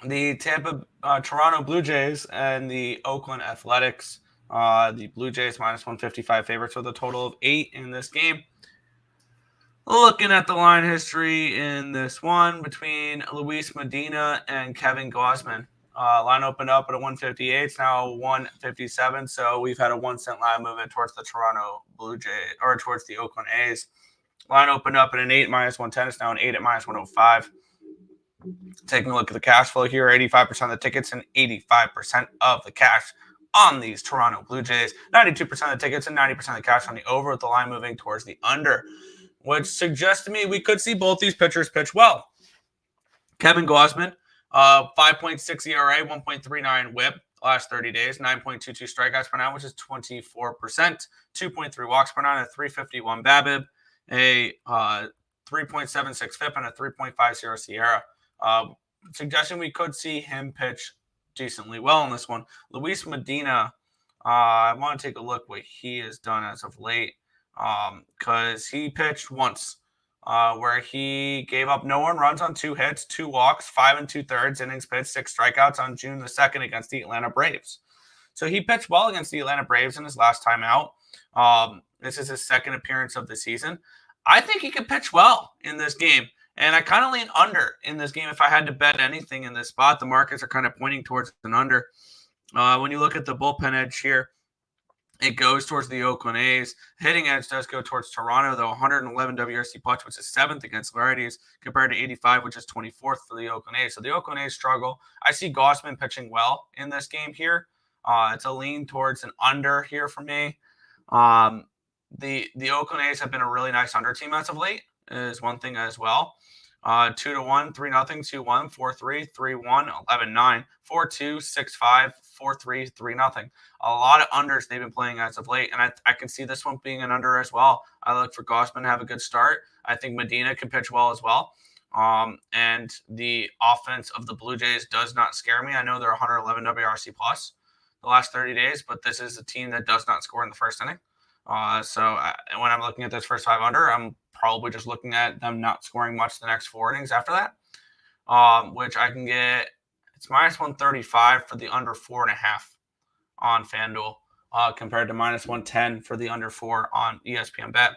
The Toronto Blue Jays and the Oakland Athletics. The Blue Jays minus 155 favorites with a total of 8 in this game. Looking at the line history in this one between Luis Medina and Kevin Gausman. Line opened up at a 158. It's now 157. So we've had a 1 cent line movement towards the Toronto Blue Jays or towards the Oakland A's. Line opened up at an 8 minus 110. It's now an 8 at minus 105. Taking a look at the cash flow here, 85% of the tickets and 85% of the cash on these Toronto Blue Jays. 92% of the tickets and 90% of the cash on the over, with the line moving towards the under, which suggests to me we could see both these pitchers pitch well. Kevin Gausman, 5.6 ERA, 1.39 WHIP last 30 days, 9.22 strikeouts per nine, which is 24%, 2.3 walks per nine, a 351 BABIP, a 3.76 FIP, and a 3.50 SIERA. Suggesting we could see him pitch decently well in this one. Luis Medina, I want to take a look what he has done as of late, because he pitched once where he gave up no earned runs on 2 hits, 2 walks, 5 2/3 innings pitched, 6 strikeouts on June the 2nd against the Atlanta Braves. So he pitched well against the Atlanta Braves in his last time out. This is his second appearance of the season. I think he could pitch well in this game. And I kind of lean under in this game if I had to bet anything in this spot. The markets are kind of pointing towards an under. When you look at the bullpen edge here, it goes towards the Oakland A's. Hitting edge does go towards Toronto, though. 111 WRC plus, which is 7th against righties, compared to 85, which is 24th for the Oakland A's. So the Oakland A's struggle. I see Gausman pitching well in this game here. It's a lean towards an under here for me. The Oakland A's have been a really nice under team as of late, is one thing as well. 2-1, 3-0, 2-1, 4-3, 3-1, 11-9, 4-2, 6-5, 4-3, 3-0. A lot of unders they've been playing as of late, and I can see this one being an under as well. I look for Gausman to have a good start. I think Medina can pitch well as well. And the offense of the Blue Jays does not scare me. I know they're 111 WRC plus the last 30 days, but this is a team that does not score in the first inning. So when I'm looking at this first 5 under, I'm probably just looking at them not scoring much the next 4 innings after that, which I can get. It's minus 135 for the under 4.5 on FanDuel, compared to minus 110 for the under 4 on ESPN Bet.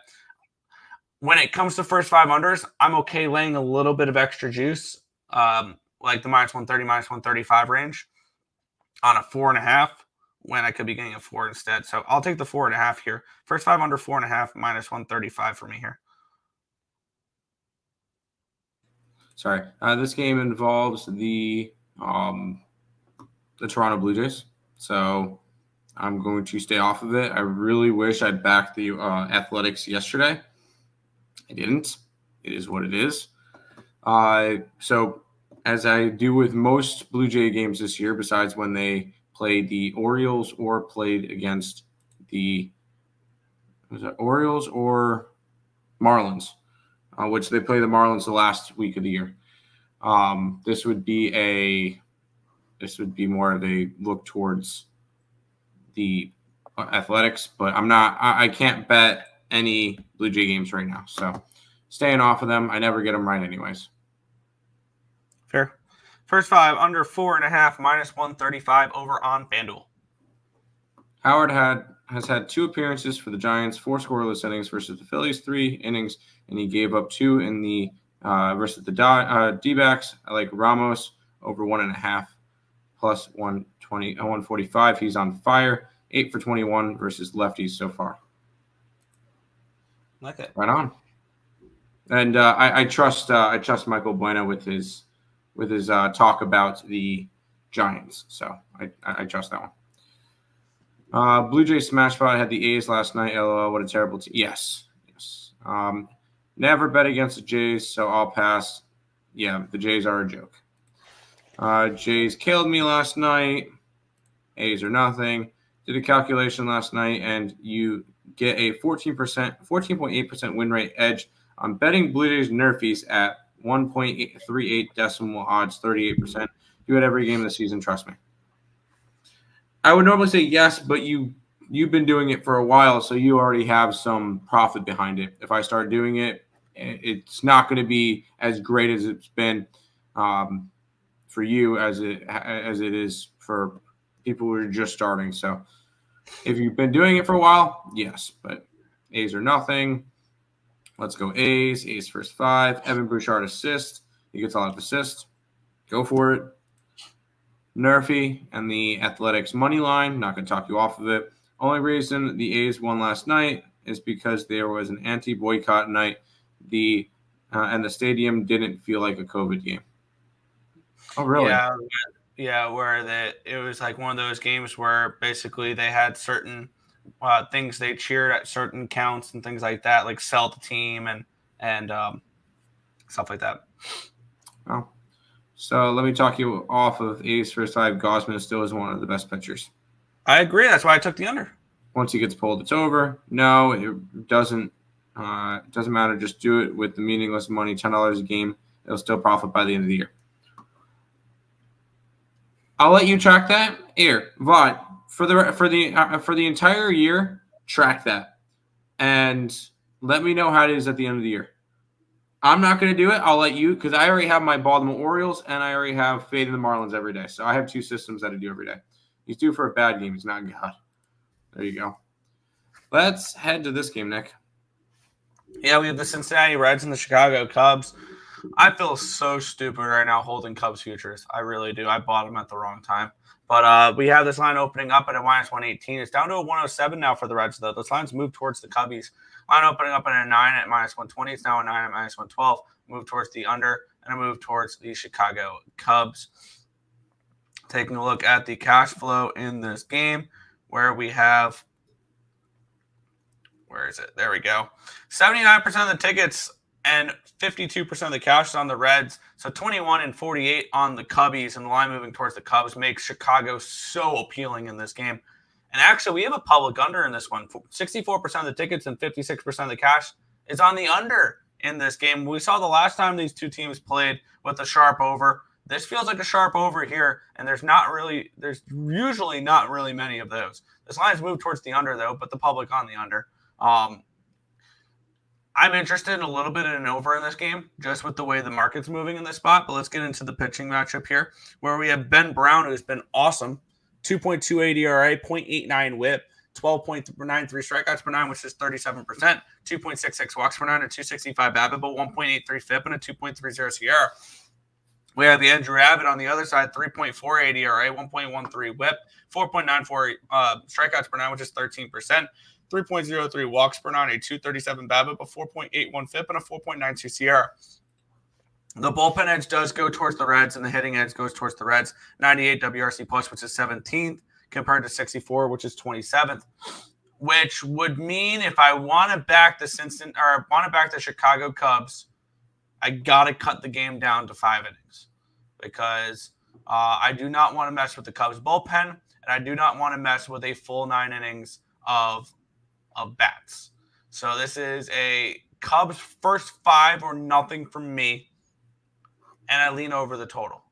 When it comes to first 5 unders, I'm okay laying a little bit of extra juice, like the minus 130, minus 135 range on a 4.5. When I could be getting a 4 instead. So I'll take the 4.5 here. First 5 under 4.5, minus 135 for me here. Sorry. This game involves the Toronto Blue Jays. So I'm going to stay off of it. I really wish I'd backed the Athletics yesterday. I didn't. It is what it is. So as I do with most Blue Jay games this year, besides when they played the Orioles or played against the Orioles or Marlins, which they play the Marlins the last week of the year. This would be more of a look towards the Athletics, but I can't bet any Blue Jay games right now. So staying off of them. I never get them right anyways. Fair. First 5 under 4.5, minus 135 over on FanDuel. Howard has had 2 appearances for the Giants, 4 scoreless innings versus the Phillies, 3 innings, and he gave up 2 in the versus the D-backs. I like Ramos over 1.5 plus 145. He's on fire. 8 for 21 versus lefties so far. Like it. Right on. And I trust Michael Bueno with his talk about the Giants. So I trust that one. Blue Jays smash spot. I had the A's last night. LOL, what a terrible team. Yes. Never bet against the Jays, so I'll pass. Yeah, the Jays are a joke. Jays killed me last night. A's are nothing. Did a calculation last night, and you get a 14.8% win rate edge on betting Blue Jays Nerfies at 1.38 decimal odds, 38%. You had every game of the season, trust me. I would normally say yes, but you've been doing it for a while, so you already have some profit behind it. If I start doing it, it's not going to be as great as it's been for you as it is for people who are just starting. So if you've been doing it for a while, yes, but A's are nothing. Let's go A's. A's first 5. Evan Bouchard assist. He gets a lot of assists. Go for it. Nerfy and the Athletics money line. Not going to talk you off of it. Only reason the A's won last night is because there was an anti-boycott night. And the stadium didn't feel like a COVID game. Oh, really? Yeah, where it was like one of those games where basically they had certain things they cheered at certain counts and things like that, like sell the team and stuff like that. Oh. So let me talk you off of A's first 5. Gosman still is one of the best pitchers. I agree. That's why I took the under. Once he gets pulled, it's over. No, it doesn't. It doesn't matter. Just do it with the meaningless money, $10 a game. It'll still profit by the end of the year. I'll let you track that. Here, Vaught, for the entire year, track that, and let me know how it is at the end of the year. I'm not going to do it. I'll let you, because I already have my Baltimore Orioles and I already have faith in the Marlins every day. So I have 2 systems that I do every day. He's due for a bad game. He's not God. There you go. Let's head to this game, Nick. Yeah, we have the Cincinnati Reds and the Chicago Cubs. I feel so stupid right now holding Cubs futures. I really do. I bought them at the wrong time. But we have this line opening up at a -118. It's down to a 107 now for the Reds, though. This line's moved towards the Cubbies. Line opening up at a 9 at -120. It's now a 9 at -112. Move towards the under and a move towards the Chicago Cubs. Taking a look at the cash flow in this game, where we have, where is it? There we go. 79% of the tickets and 52% of the cash is on the Reds. So 21 and 48 on the Cubbies, and the line moving towards the Cubs makes Chicago so appealing in this game. And actually, we have a public under in this one. 64% of the tickets and 56% of the cash is on the under in this game. We saw the last time these two teams played with a sharp over. This feels like a sharp over here, and there's usually not really many of those. This line's moved towards the under, though, but the public on the under. I'm interested in a little bit in an over in this game, just with the way the market's moving in this spot. But let's get into the pitching matchup here, where we have Ben Brown, who's been awesome. 2.28 ERA, 0.89 whip, 12.93 strikeouts per 9, which is 37%, 2.66 walks per 9, and 265 BABIP, but 1.83 FIP and a 2.30 Sierra. We have the Andrew Abbott on the other side, 3.48 ERA, 1.13 whip, 4.94 strikeouts per 9, which is 13%. 3.03 walks per 9, a 237 BABIP, a 4.81 FIP, and a 4.92 Sierra. The bullpen edge does go towards the Reds, and the hitting edge goes towards the Reds. 98 WRC plus, which is 17th, compared to 64, which is 27th. Which would mean if I want to back the Chicago Cubs, I gotta cut the game down to 5 innings, because I do not want to mess with the Cubs bullpen, and I do not want to mess with a full 9 innings of bats. So this is a Cubs first 5 or nothing from me, and I lean over the total,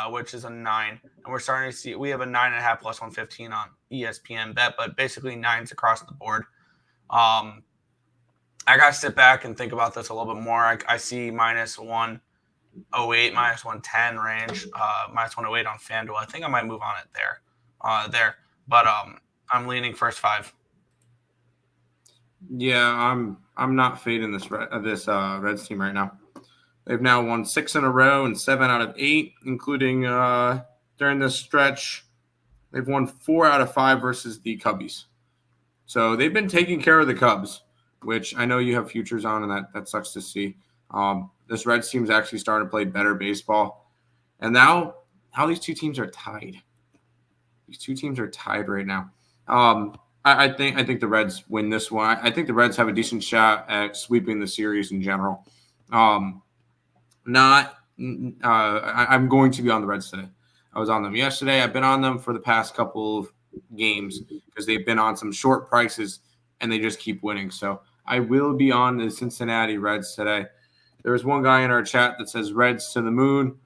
which is a 9. And we're starting to see, we have a 9.5 plus 115 on ESPN bet, but basically 9s across the board. I got to sit back and think about this a little bit more. I see -108, -110 range, -108 on FanDuel. I think I might move on it there. But I'm leaning first 5. Yeah, I'm not fading this Reds team right now. They've now won 6 in a row and 7 out of 8, including during this stretch. They've won 4 out of 5 versus the Cubbies. So they've been taking care of the Cubs, which I know you have futures on, and that sucks to see. This Reds team's actually starting to play better baseball. And now these two teams are tied. These two teams are tied right now. I think the Reds win this one. I think the Reds have a decent shot at sweeping the series in general. I'm going to be on the Reds today. I was on them yesterday. I've been on them for the past couple of games because they've been on some short prices and they just keep winning. So I will be on the Cincinnati Reds today. There was one guy in our chat that says Reds to the moon.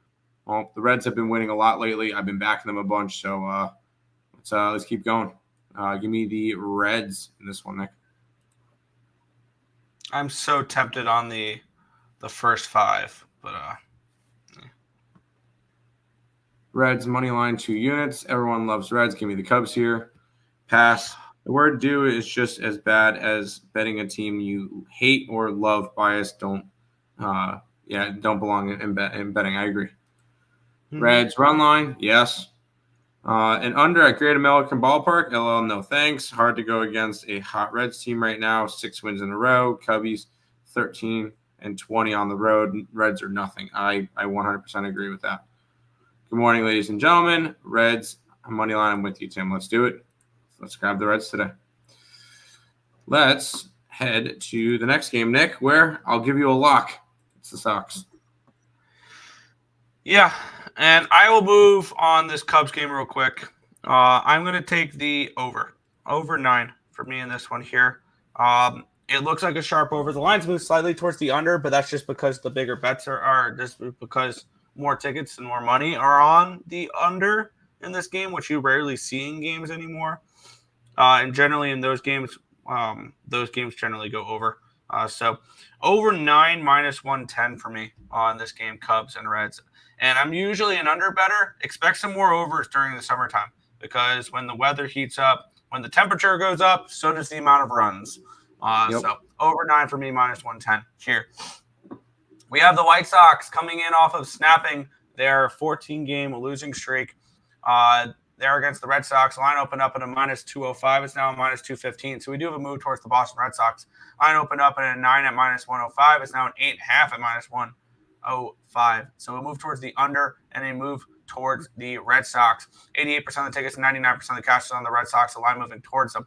Well, the Reds have been winning a lot lately. I've been backing them a bunch. So let's keep going. Give me the Reds in this one, Nick. I'm so tempted on the first 5, but Reds money line 2 units. Everyone loves Reds. Give me the Cubs here. Pass. The word "do" is just as bad as betting a team you hate or love. Bias don't belong in betting. I agree. Reds run line, yes. And under at Great American Ballpark, LL, no thanks. Hard to go against a hot Reds team right now. 6 wins in a row. Cubbies 13-20 on the road. Reds are nothing. I 100% agree with that. Good morning, ladies and gentlemen. Reds, money line, I'm with you, Tim. Let's do it. Let's grab the Reds today. Let's head to the next game, Nick, where I'll give you a lock. It's the Sox. Yeah, and I will move on this Cubs game real quick. I'm going to take the over 9 for me in this one here. It looks like a sharp over. The line's moved slightly towards the under, but that's just because the bigger bets are just because more tickets and more money are on the under in this game, which you rarely see in games anymore. And generally in those games generally go over. So over 9 minus 110 for me on this game, Cubs and Reds. And I'm usually an under better. Expect some more overs during the summertime because when the weather heats up, when the temperature goes up, so does the amount of runs. So over 9 for me, minus 110 here. We have the White Sox coming in off of snapping their 14-game losing streak. They're against the Red Sox. Line opened up at a minus 205. It's now a minus 215. So we do have a move towards the Boston Red Sox. Line opened up at a 9 at minus 105. It's now an 8.5 at minus 105. So a move towards the under and a move towards the Red Sox. 88% of the tickets, 99% of the cash is on the Red Sox. The line moving towards them.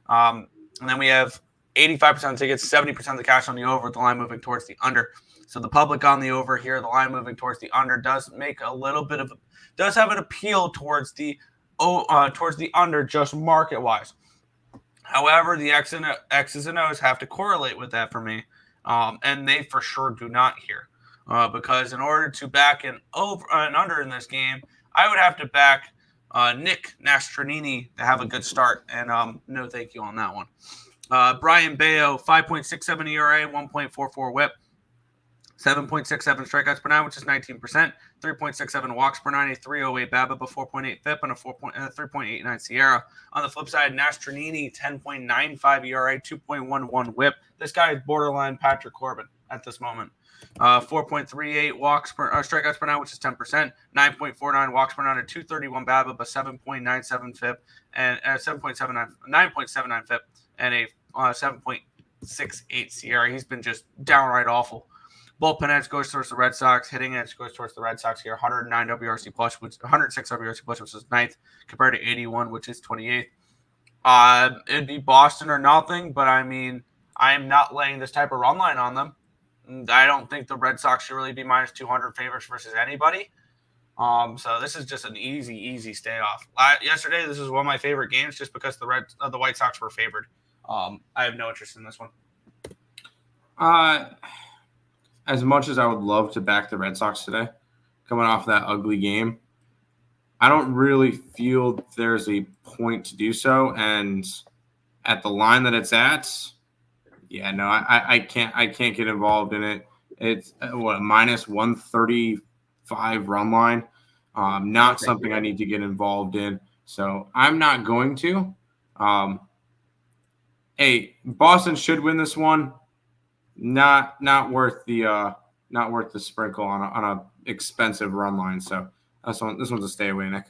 And then we have 85% of the tickets, 70% of the cash on the over, with the line moving towards the under. So the public on the over here, the line moving towards the under does make a little bit of does have an appeal towards the under just market wise. However, the X's and O's have to correlate with that for me, and they for sure do not here. Because in order to back an under in this game, I would have to back Nick Nastranini to have a good start, and no thank you on that one. Brian Bayo, 5.67 ERA, 1.44 WHIP, 7.67 strikeouts per 9, which is 19%, 3.67 walks per 9, a 3.08 BABIP, a 4.8 FIP, and a 3.89 Sierra. On the flip side, Nastranini, 10.95 ERA, 2.11 WHIP. This guy is borderline Patrick Corbin at this moment. 4.38 walks per strikeouts per 9, which is 10%, 9.49 walks per 9, a 2.31 BABIP, a 7.97 FIP, and a 9.79 FIP, and a 7.68 Sierra. He's been just downright awful. Bullpen edge goes towards the Red Sox. Hitting edge goes towards the Red Sox here. 109 WRC plus, 106 WRC plus, which is 9th, compared to 81, which is 28th. It'd be Boston or nothing, but I mean, I am not laying this type of run line on them. I don't think the Red Sox should really be minus 200 favorites versus anybody. So this is just an easy stay off. Yesterday, this was one of my favorite games just because the White Sox were favored. I have no interest in this one. As much as I would love to back the Red Sox today, coming off that ugly game, I don't really feel there's a point to do so. And at the line that it's at, yeah, no, I can't get involved in it. It's minus 135 run line. Not something I need to get involved in. So I'm not going to. Hey, Boston should win this one. Not worth the sprinkle on a expensive run line. So this one's a stay away, Nick.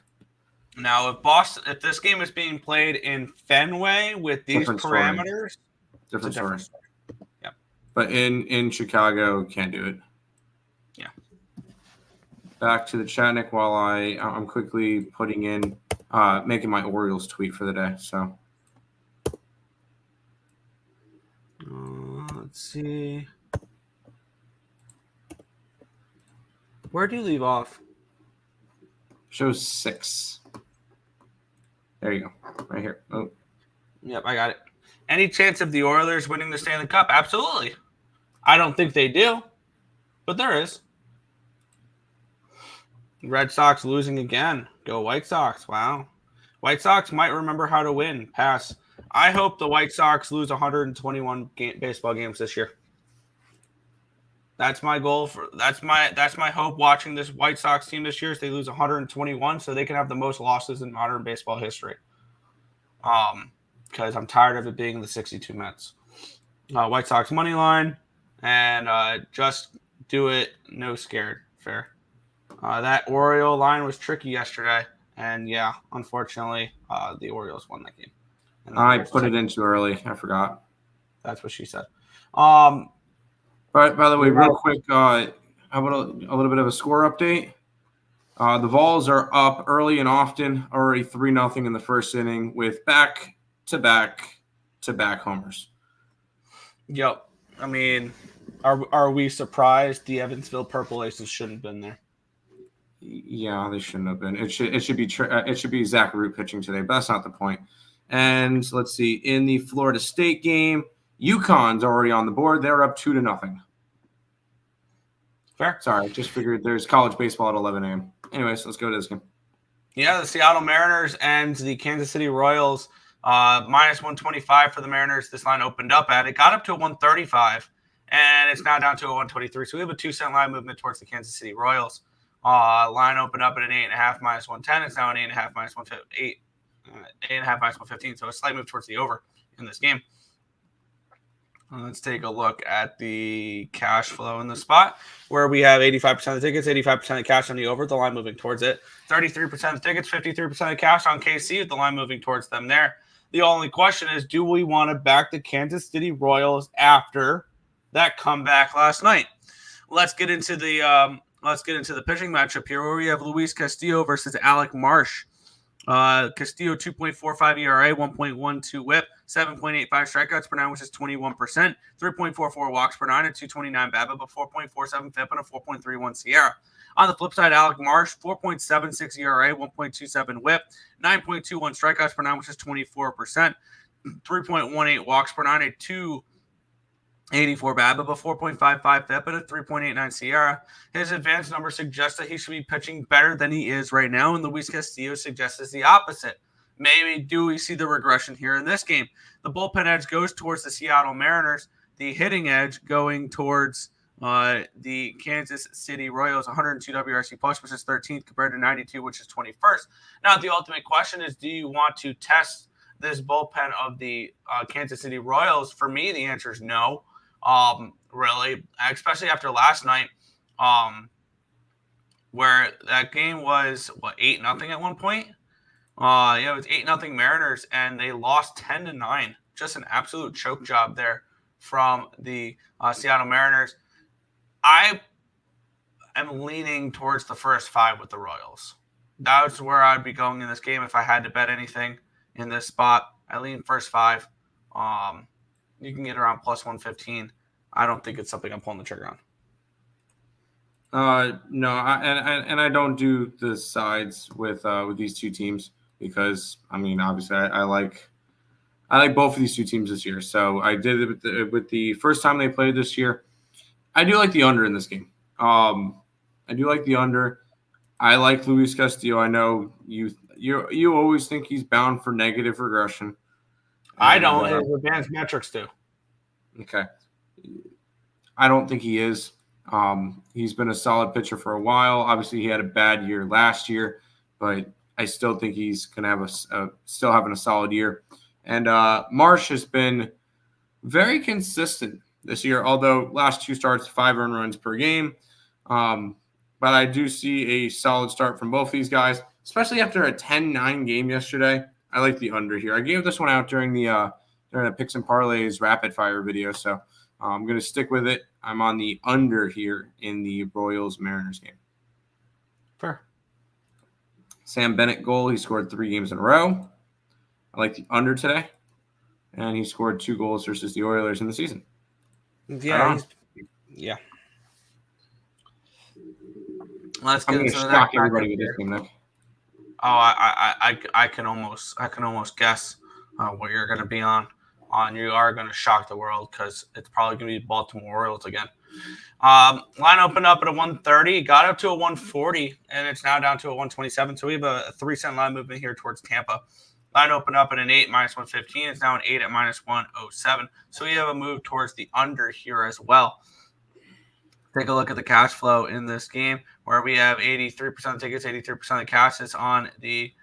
Now, if this game is being played in Fenway with these Different parameters, different story. Yeah, but in Chicago, can't do it. Yeah. Back to the chat, Nick. While I'm quickly putting in making my Orioles tweet for the day. So. Let's see. Where do you leave off? Shows 6. There you go. Right here. Oh. Yep, I got it. Any chance of the Oilers winning the Stanley Cup? Absolutely. I don't think they do, but there is. Red Sox losing again. Go White Sox. Wow. White Sox might remember how to win. Pass. I hope the White Sox lose 121 baseball games this year. That's my goal that's my hope watching this White Sox team this year is they lose 121 so they can have the most losses in modern baseball history. Because I'm tired of it being the 62 Mets. White Sox money line and just do it. No scared. Fair. That Oriole line was tricky yesterday, And yeah, unfortunately, the Orioles won that game. I put it in too early. I forgot. That's what she said. But by the way, real quick, how about a little bit of a score update? The Vols are up early and often, already 3-0 in the first inning with back-to-back homers. Yep. I mean, are we surprised the Evansville Purple Aces shouldn't have been there? Yeah, they shouldn't have been. It should be Zach Root pitching today, but that's not the point. And let's see, in the Florida State game, UConn's already on the board. They're up 2-0. Fair. Sorry, just figured there's college baseball at 11 a.m. Anyways, let's go to this game. Yeah, the Seattle Mariners and the Kansas City Royals, minus 125 for the Mariners. This line opened up at. It got up to a 135, and it's now down to a 123. So we have a 2-cent line movement towards the Kansas City Royals. Line opened up at an 8.5 minus 110. It's now an 8.5 minus 115. 8.5 minus 115. So a slight move towards the over in this game. Let's take a look at the cash flow in the spot where we have 85% of the tickets, 85% of cash on the over, the line moving towards it. 33% of the tickets, 53% of cash on KC with the line moving towards them there. The only question is, do we want to back the Kansas City Royals after that comeback last night? Let's get into the pitching matchup here where we have Luis Castillo versus Alec Marsh. Castillo 2.45 ERA, 1.12 WHIP, 7.85 strikeouts per nine, which is 21%, 3.44 walks per nine, and 229 BABIP, but 4.47 FIP and a 4.31 Sierra. On the flip side, Alec Marsh 4.76 ERA, 1.27 WHIP, 9.21 strikeouts per nine, which is 24%, 3.18 walks per nine, a 284 BABIP, a 4.55 FIP, and a 3.89 Sierra. His advanced numbers suggest that he should be pitching better than he is right now, and Luis Castillo suggests the opposite. Maybe do we see the regression here in this game? The bullpen edge goes towards the Seattle Mariners. The hitting edge going towards the Kansas City Royals, 102 WRC plus, which is 13th, compared to 92, which is 21st. Now, the ultimate question is, do you want to test this bullpen of the Kansas City Royals? For me, the answer is no. Really, especially after last night, where that game was 8-0 at one point. It was 8-0 Mariners, and they lost 10-9. Just an absolute choke job there from the Seattle Mariners. I am leaning towards the first five with the Royals. That's where I'd be going in this game if I had to bet anything in this spot. I lean first five. You can get around plus 115. I don't think it's something I'm pulling the trigger on. No, I don't do the sides with these two teams because obviously I like both of these two teams this year. So I did it with the first time they played this year. I do like the under in this game. I do like the under. I like Luis Castillo. I know you always think he's bound for negative regression. I don't. His advanced metrics do. Okay. I don't think he is. He's been a solid pitcher for a while. Obviously, he had a bad year last year, but I still think he's going to have still having a solid year. And Marsh has been very consistent this year, although last two starts, 5 earned runs per game. But I do see a solid start from both these guys, especially after a 10-9 game yesterday. I like the under here. I gave this one out during the Picks and Parleys rapid fire video, so I'm going to stick with it. I'm on the under here in the Royals-Mariners game. Fair. Sam Bennett goal. He scored 3 games in a row. I like the under today. And he scored 2 goals versus the Oilers in the season. Yeah. Yeah. Let's get I'm going to shock everybody with this game, Nick. Oh, I can almost guess what you're going to be on. You are going to shock the world because it's probably going to be Baltimore Orioles again. Line opened up at a 130, got up to a 140, and it's now down to a 127. So we have a 3-cent line movement here towards Tampa. Line opened up at an 8 minus 115. It's now an 8 at minus 107. So we have a move towards the under here as well. Take a look at the cash flow in this game where we have 83% of tickets, 83% of cash is on the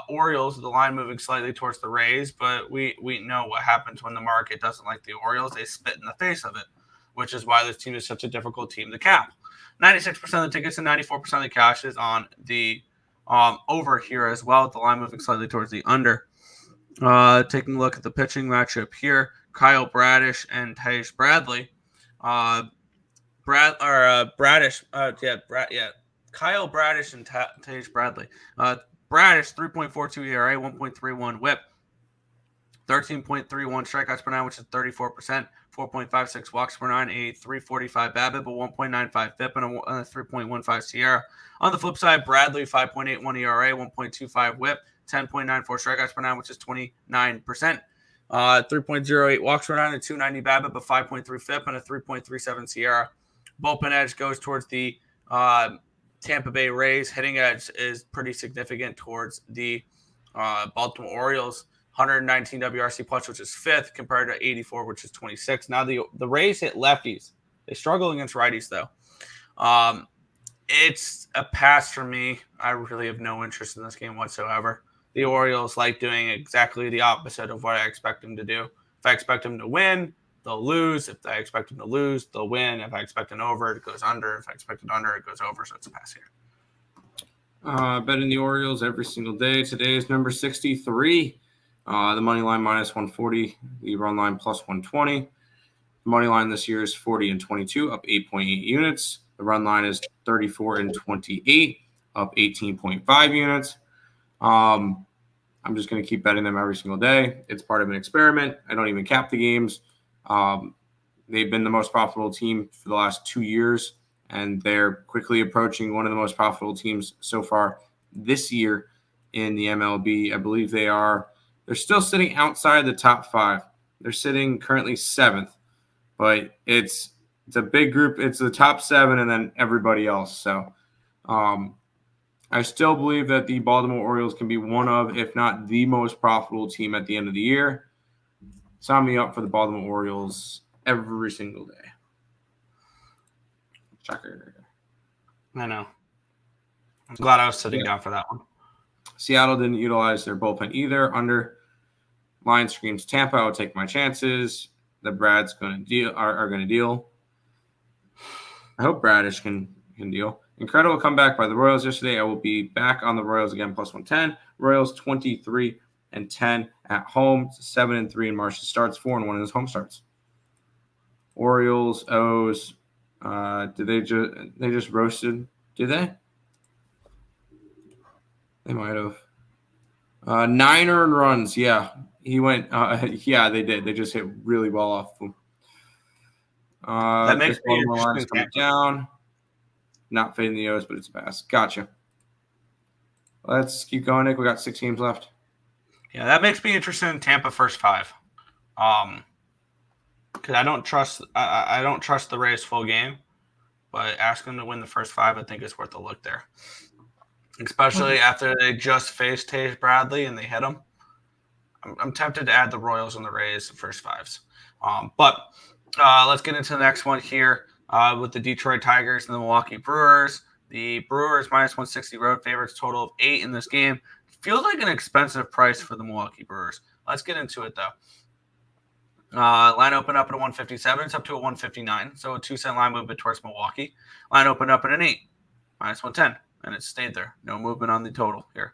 Orioles, the line moving slightly towards the Rays, but we know what happens when the market doesn't like the Orioles. They spit in the face of it, which is why this team is such a difficult team to cap. 96% of the tickets and 94% of the cash is on the over here as well. The line moving slightly towards the under. Taking a look at the pitching matchup here, Kyle Bradish and Tage Bradley. Kyle Bradish and Tage Bradley. Bradish 3.42 ERA, 1.31 WHIP, 13.31 strikeouts per nine, which is 34%, 4.56 walks per nine, a 3.45 BABIP, a 1.95 FIP, and a 3.15 SIERA. On the flip side, Bradley 5.81 ERA, 1.25 WHIP, 10.94 strikeouts per nine, which is 29%. 3.08 walks per nine, a 290 BABIP, a 5.3 FIP, and a 3.37 SIERA. Bullpen edge goes towards the Tampa Bay Rays. Hitting edge is pretty significant towards the Baltimore Orioles. 119 WRC plus, which is fifth, compared to 84, which is 26. Now the Rays hit lefties. They struggle against righties, though. It's a pass for me. I really have no interest in this game whatsoever. The Orioles like doing exactly the opposite of what I expect them to do. If I expect them to win, they'll lose. If I expect them to lose, they'll win. If I expect an over, it goes under. If I expect an under, it goes over. So it's a pass here. Betting the Orioles every single day. Today is number 63. The money line minus 140. The run line plus 120. The money line this year is 40 and 22, up 8.8 units. The run line is 34 and 28, up 18.5 units. I'm just going to keep betting them every single day. It's part of an experiment. I don't even cap the games. They've been the most profitable team for the last 2 years, and they're quickly approaching one of the most profitable teams so far this year in the MLB. I believe they're still sitting outside the top 5. They're sitting currently 7th, but it's a big group. It's the top 7 and then everybody else. So I still believe that the Baltimore Orioles can be one of, if not the most profitable team at the end of the year. Sign me up for the Baltimore Orioles every single day. Shocker. I know. I'm glad I was sitting down for that one. Seattle didn't utilize their bullpen either. Under line screams Tampa. I will take my chances. The Brads going to deal are going to deal. I hope Bradish can deal. Incredible comeback by the Royals yesterday. I will be back on the Royals again, plus 110. Royals 23 and 10 at home, 7 and 3 in March. Starts 4 and 1 in his home starts. Orioles, O's. Did they just roasted? Did they? They might have. 9 earned runs. Yeah, he went. Yeah, they did. They just hit really well off them. That makes me line is coming down. Not fading the O's, but it's a pass. Gotcha. Let's keep going, Nick. We got 6 games left. Yeah, that makes me interested in Tampa first 5. Because I don't trust the Rays full game, but asking them to win the first 5, I think is worth a look there. Especially after they just faced Tage Bradley and they hit him. I'm tempted to add the Royals and the Rays first 5s. But let's get into the next one here. With the Detroit Tigers and the Milwaukee Brewers. The Brewers minus 160 road favorites, total of 8 in this game. Feels like an expensive price for the Milwaukee Brewers. Let's get into it, though. Line opened up at a 157. It's up to a 159. So a 2-cent line movement towards Milwaukee. Line opened up at an 8, minus 110. And it stayed there. No movement on the total here.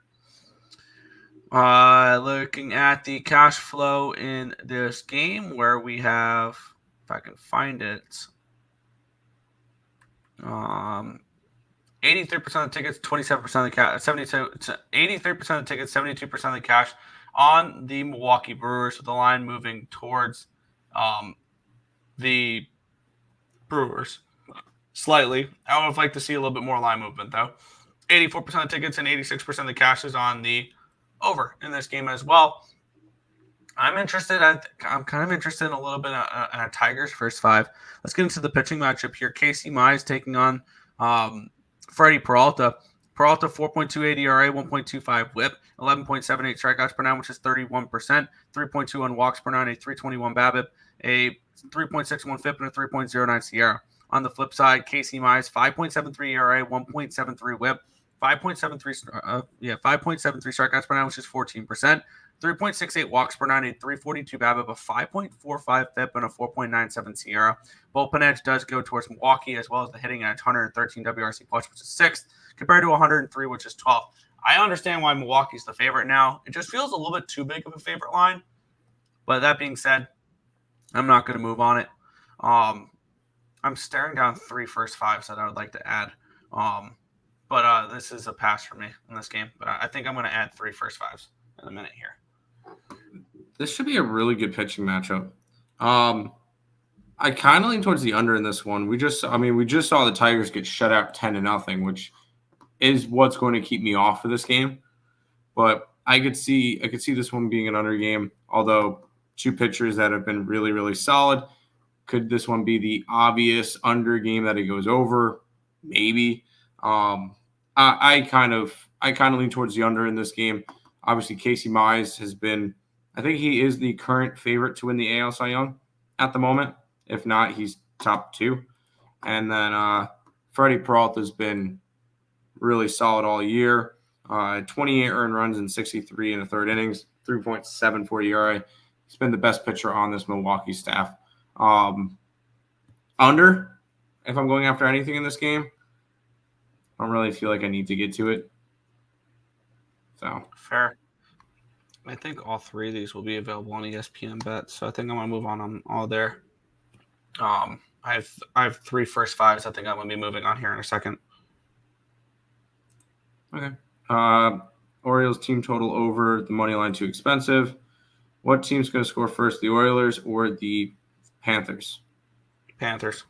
Looking at the cash flow in this game, where we have, if I can find it, 83% of the tickets, 27% of the cash, 83% of the tickets, 72% of the cash on the Milwaukee Brewers, with the line moving towards the Brewers slightly. I would like to see a little bit more line movement, though. 84% of tickets and 86% of the cash is on the over in this game as well. I'm kind of interested in a little bit in a Tigers first 5. Let's get into the pitching matchup here. Casey Mize taking on Freddie Peralta. Peralta 4.28 ERA, 1.25 WHIP, 11.78 strikeouts per nine, which is 31%, 3.21 walks per nine, a 3.21 BABIP, a 3.61 FIP, and a 3.09 SIERA. On the flip side, Casey Mize 5.73 ERA, 1.73 WHIP, 5.73 strikeouts per nine, which is 14%. 3.68 walks per nine, a 3.42 BABIP, a 5.45 FIP, and a 4.97 SIERA. Bullpen edge does go towards Milwaukee, as well as the hitting at 113 WRC plus, which is 6th, compared to 103, which is 12th. I understand why Milwaukee's the favorite now. It just feels a little bit too big of a favorite line. But that being said, I'm not going to move on it. I'm staring down 3 first fives that I would like to add. But this is a pass for me in this game. But I think I'm going to add 3 first fives in a minute here. This should be a really good pitching matchup. I kind of lean towards the under in this one. We just saw the Tigers get shut out 10-0, which is what's going to keep me off of this game. But I could see this one being an under game, although 2 pitchers that have been really, really solid. Could this one be the obvious under game that it goes over? Maybe. I kind of lean towards the under in this game. Obviously, Casey Mize has been, I think he is the current favorite to win the AL Cy Young at the moment. If not, he's top 2. And then Freddie Peralta has been really solid all year. 28 earned runs in 63 in the 3rd innings, 3.74 ERA. He's been the best pitcher on this Milwaukee staff. Under, if I'm going after anything in this game, I don't really feel like I need to get to it. So fair. I think all 3 of these will be available on ESPN Bet, so I think I'm gonna move on all there. I have 3 first fives. I think I'm gonna be moving on here in a second. Okay. Orioles team total over, the money line too expensive. What team's going to score first, the Oilers or the Panthers? Panthers.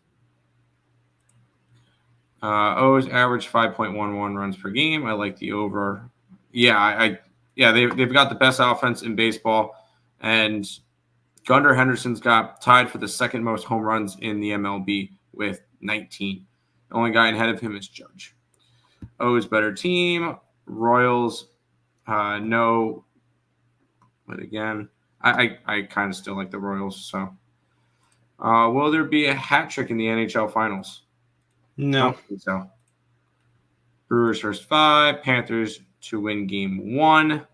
O's average 5.11 runs per game. I like the over. Yeah, they've got the best offense in baseball, and Gunnar Henderson's got tied for the 2nd most home runs in the MLB with 19. The only guy ahead of him is Judge. O's better team. Royals, no. But again, I kind of still like the Royals. So, will there be a hat trick in the NHL Finals? No. I don't think so. Brewers first 5, Panthers to win game 1,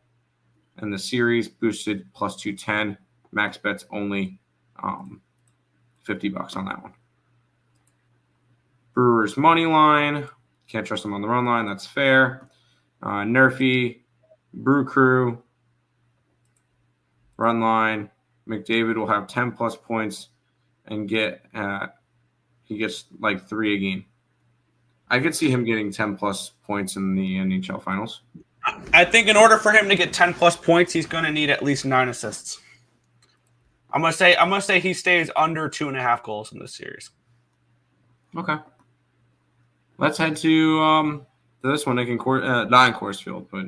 and the series boosted plus 210. Max bets only $50 on that one. Brewers money line. Can't trust them on the run line. That's fair. Nerfy, Brew Crew, run line. McDavid will have 10-plus points and he gets like 3 a game. I could see him getting 10-plus points in the NHL Finals. I think in order for him to get 10-plus points, he's going to need at least 9 assists. I'm gonna say he stays under 2.5 goals in this series. Okay. Let's head to this one. Not in Coors Field, but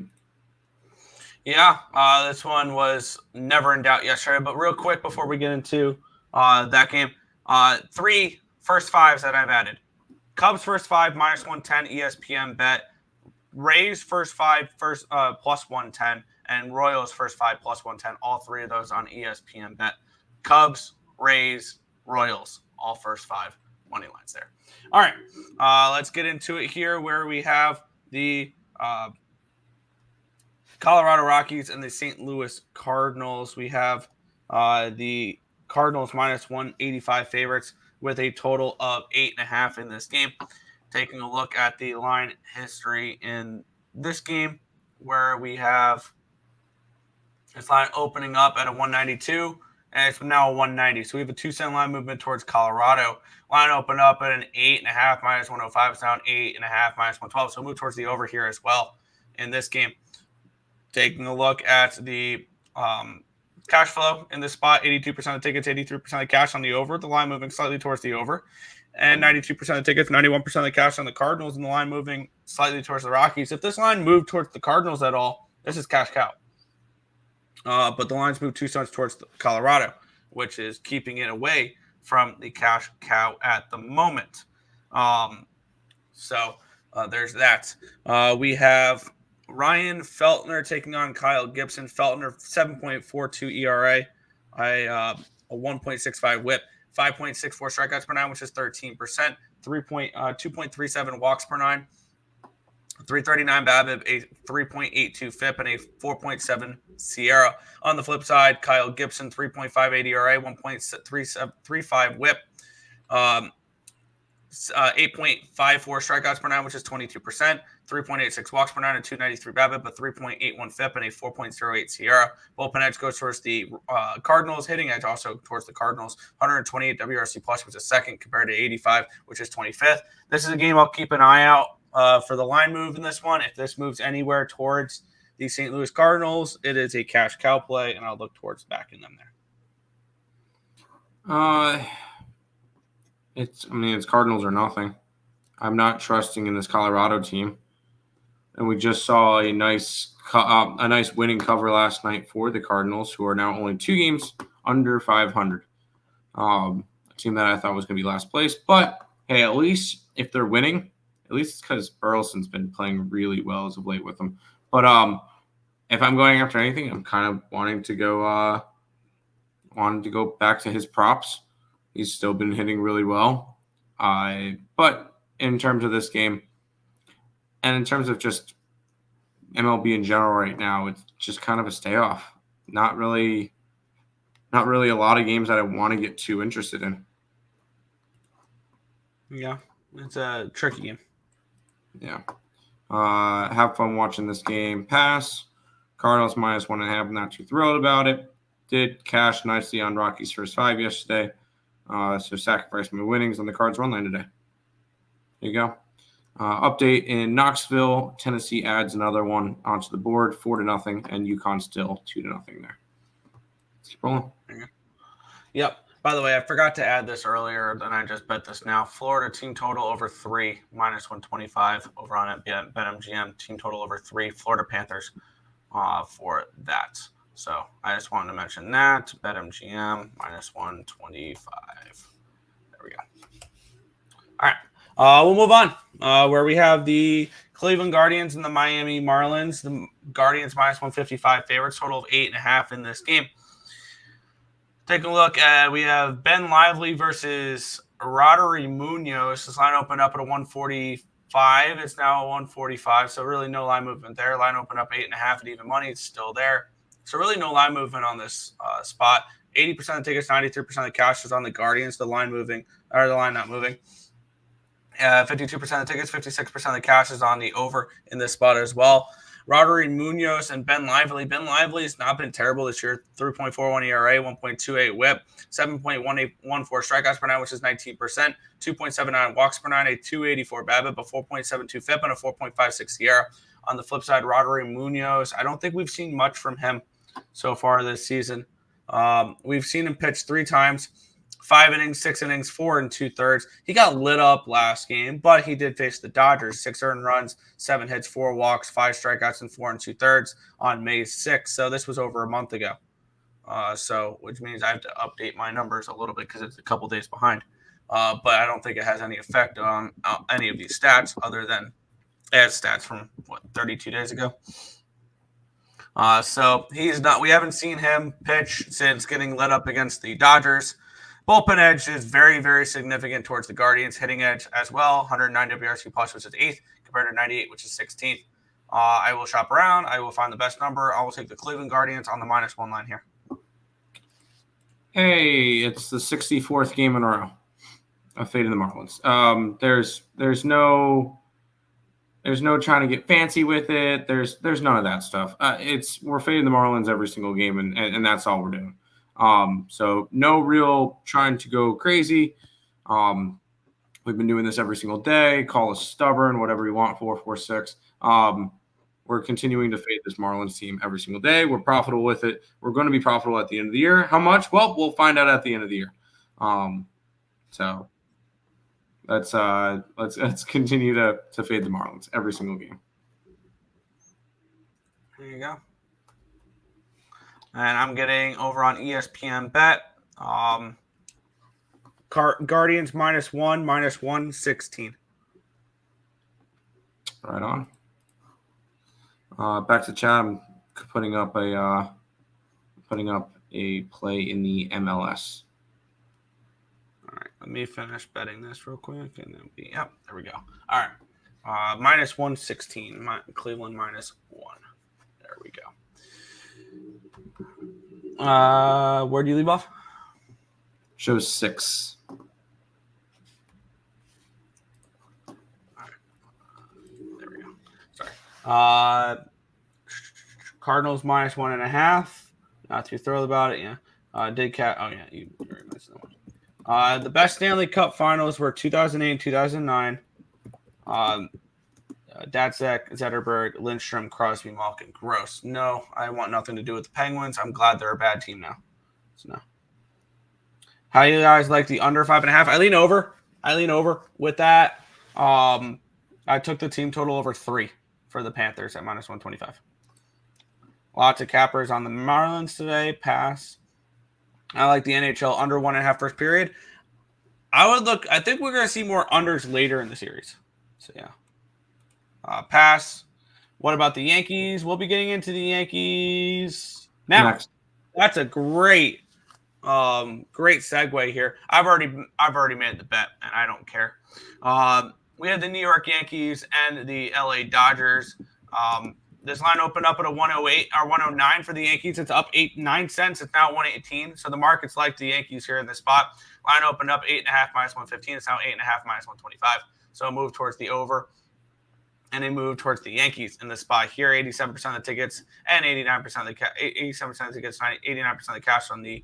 yeah, this one was never in doubt yesterday. But real quick before we get into that game, 3 first fives that I've added: Cubs first 5 minus 110 ESPN Bet, Rays first 5 plus 110, and Royals first 5 plus 110. All 3 of those on ESPN Bet. Cubs, Rays, Royals, all first 5 money lines there. All right, let's get into it here where we have the Colorado Rockies and the St. Louis Cardinals. We have the Cardinals minus 185 favorites with a total of 8.5 in this game. Taking a look at the line history in this game where we have this line opening up at a 192. And it's now a 190. So we have a 2-cent line movement towards Colorado. Line opened up at an 8.5 minus 105. It's down 8.5 minus 112. So move towards the over here as well in this game. Taking a look at the cash flow in this spot, 82% of tickets, 83% of cash on the over. The line moving slightly towards the over. And 92% of tickets, 91% of the cash on the Cardinals. And the line moving slightly towards the Rockies. If this line moved towards the Cardinals at all, this is cash cow. But the lines move 2 cents towards Colorado, which is keeping it away from the cash cow at the moment. So there's that. We have Ryan Feltner taking on Kyle Gibson. Feltner, 7.42 ERA, a 1.65 whip, 5.64 strikeouts per 9, which is 13%, 2.37 walks per 9. 339 BABIP, a 3.82 FIP, and a 4.7 Sierra. On the flip side, Kyle Gibson, 3.58 ERA, 1.35 WHIP, 8.54 strikeouts per 9, which is 22%, 3.86 walks per nine, a 293 BABIP, a 3.81 FIP, and a 4.08 Sierra. Bullpen edge goes towards the Cardinals. Hitting edge also towards the Cardinals. 128 WRC plus, which is second, compared to 85, which is 25th. This is a game I'll keep an eye out for the line move in this one. If this moves anywhere towards the St. Louis Cardinals, it is a cash cow play, and I'll look towards backing them there. It's Cardinals or nothing. I'm not trusting in this Colorado team, and we just saw a nice winning cover last night for the Cardinals, who are now only 2 games under 500. A team that I thought was going to be last place, but hey, at least if they're winning, at least it's because Burleson's been playing really well as of late with them. But if I'm going after anything, I'm kind of wanting to go back to his props. He's still been hitting really well. But in terms of this game, and in terms of just MLB in general right now, it's just kind of a stay off. Not really a lot of games that I want to get too interested in. Yeah, it's a tricky game. Yeah. Have fun watching this game. Pass. Cardinals -1.5. I'm not too thrilled about it. Did cash nicely on Rockies first 5 yesterday. So sacrificed my winnings on the Cards run line today. There you go. Update in Knoxville. Tennessee adds another one onto the board, 4-0, and UConn still 2-0 there. Let's keep rolling. Yep. By the way, I forgot to add this earlier, and I just bet this now. Florida team total over 3, -125 over on it. BetMGM team total over 3. Florida Panthers for that. So I just wanted to mention that. BetMGM -125. There we go. All right. We'll move on where we have the Cleveland Guardians and the Miami Marlins. The Guardians -155 favorites, total of 8.5 in this game. Take a look at, we have Ben Lively versus Roddery Munoz. This line opened up at a 145. It's now a 145, so really no line movement there. Line opened up 8.5 at even money. It's still there. So really no line movement on this spot. 80% of the tickets, 93% of the cash is on the Guardians. The line not moving. 52% of the tickets, 56% of the cash is on the over in this spot as well. Roddery Munoz and Ben Lively. Ben Lively has not been terrible this year. 3.41 ERA, 1.28 WHIP, 7.14 strikeouts per nine, which is 19%, 2.79 walks per nine, a 284 BABIP, a 4.72 FIP, and a 4.56 Sierra. On the flip side, Roddery Munoz, I don't think we've seen much from him so far this season. We've seen him pitch 3 times, 5 innings, 6 innings, 4 2/3. He got lit up last game, but he did face the Dodgers. 6 earned runs, 7 hits, 4 walks, 5 strikeouts, and 4 2/3 on May 6th. So this was over a month ago. Which means I have to update my numbers a little bit because it's a couple days behind. But I don't think it has any effect on any of these stats other than stats from 32 days ago. So he's not. We haven't seen him pitch since getting lit up against the Dodgers. Bullpen edge is very, very significant towards the Guardians. Hitting edge as well, 109 WRC plus, which is 8th, compared to 98, which is 16th. I will shop around. I will find the best number. I will take the Cleveland Guardians on the -1 line here. Hey, it's the 64th game in a row of fading the Marlins. There's no trying to get fancy with it. There's none of that stuff. We're fading the Marlins every single game, and that's all we're doing. So no real trying to go crazy. We've been doing this every single day. Call us stubborn, whatever you want, 446. We're continuing to fade this Marlins team every single day. We're profitable with it. We're going to be profitable at the end of the year. How much? Well, we'll find out at the end of the year. So let's continue to fade the Marlins every single game. There you go. And I'm getting over on ESPN Bet. Guardians -1, -116. Right on. Back to chat. I'm putting up a play in the MLS. All right, let me finish betting this real quick, and then there we go. All right, -116. Cleveland -1. There we go. Where do you leave off? Shows 6. There we go. Cardinals minus 1.5. Not too thrilled about it. Yeah. Did cat? Oh yeah, you very nice that one. The best Stanley Cup Finals were 2008 and 2009. Datsek, Zetterberg, Lindstrom, Crosby, Malkin. Gross. No, I want nothing to do with the Penguins. I'm glad they're a bad team now. So no. How do you guys like the under 5.5? I lean over. With that. I took the team total over 3 for the Panthers at minus 125. Lots of cappers on the Marlins today. Pass. I like the NHL under 1.5 first period. I think we're going to see more unders later in the series. So, yeah. Pass. What about the Yankees? We'll be getting into the Yankees now. Next. That's a great segue here. I've already made the bet, and I don't care. We have the New York Yankees and the LA Dodgers. This line opened up at a 108 or 109 for the Yankees. It's up 9 cents. It's now 118. So the market's like the Yankees here in this spot. Line opened up 8.5 minus 115. It's now 8.5 minus 125. So a move towards the over. And a move towards the Yankees in this spot here. 87% of the tickets and 89% of the 87% of the tickets, 89% of the cash on the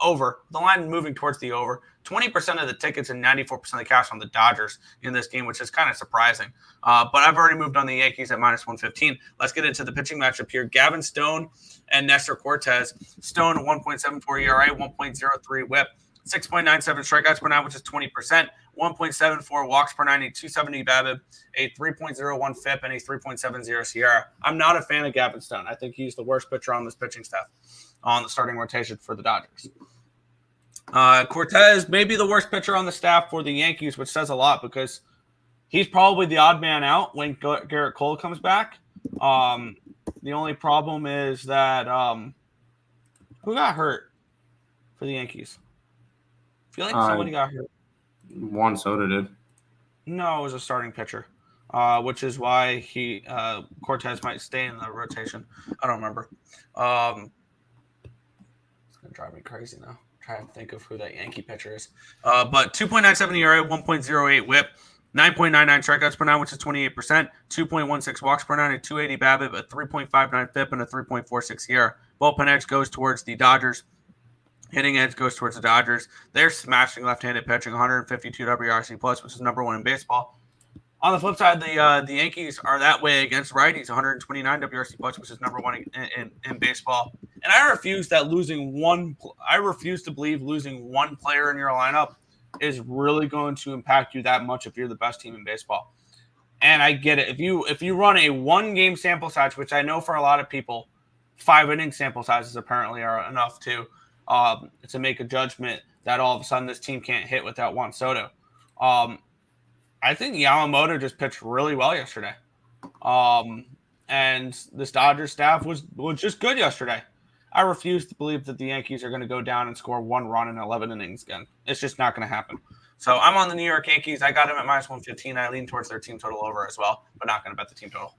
over. The line moving towards the over. 20% of the tickets and 94% of the cash on the Dodgers in this game, which is kind of surprising. But I've already moved on the Yankees at minus 115. Let's get into the pitching matchup here. Gavin Stone and Nestor Cortez. Stone 1.74 ERA, 1.03 WHIP, 6.97 strikeouts per nine, which is 20%. 1.74 walks per 90, 270 BABIP, a 3.01 FIP, and a 3.70 Sierra. I'm not a fan of Gavin Stone. I think he's the worst pitcher on this pitching staff on the starting rotation for the Dodgers. Cortez may be the worst pitcher on the staff for the Yankees, which says a lot because he's probably the odd man out when Garrett Cole comes back. The only problem is that who got hurt for the Yankees? I feel like somebody got hurt. Juan Soto did. No, it was a starting pitcher, which is why Cortez might stay in the rotation. I don't remember. It's going to drive me crazy now. Trying to think of who that Yankee pitcher is. But 2.97 ERA, 1.08 WHIP, 9.99 strikeouts per nine, which is 28%, 2.16 walks per nine, a 280 BABIP, a 3.59 FIP, and a 3.46 Sierra. Bullpen edge goes towards the Dodgers. Hitting edge goes towards the Dodgers. They're smashing left-handed pitching, 152 WRC plus, which is number one in baseball. On the flip side, the Yankees are that way against righties, 129 WRC plus, which is number one in baseball. And I refuse to believe losing one player in your lineup is really going to impact you that much if you're the best team in baseball. And I get it. If you run a 1-game sample size, which I know for a lot of people, 5-inning sample sizes apparently are enough to make a judgment that all of a sudden this team can't hit without Juan Soto. I think Yamamoto just pitched really well yesterday. And this Dodgers staff was just good yesterday. I refuse to believe that the Yankees are going to go down and score 1 run in 11 innings again. It's just not going to happen. So I'm on the New York Yankees. I got them at minus 115. I lean towards their team total over as well, but not going to bet the team total.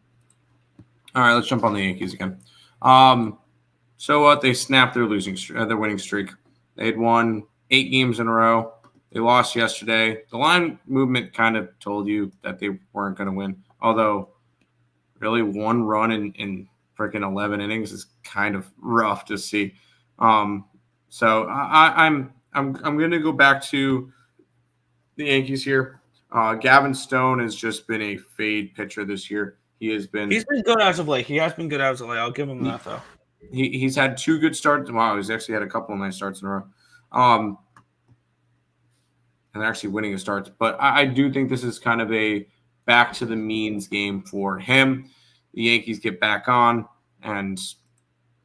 All right, let's jump on the Yankees again. So what? They snapped their winning streak. They had won 8 games in a row. They lost yesterday. The line movement kind of told you that they weren't going to win. Although, really, 1 run in freaking 11 innings is kind of rough to see. So I'm going to go back to the Yankees here. Gavin Stone has just been a fade pitcher this year. He's been good as of late. I'll give him that though. He's had 2 good starts. Wow, he's actually had a couple of nice starts in a row. And actually winning his starts. But I do think this is kind of a back to the means game for him. The Yankees get back on, and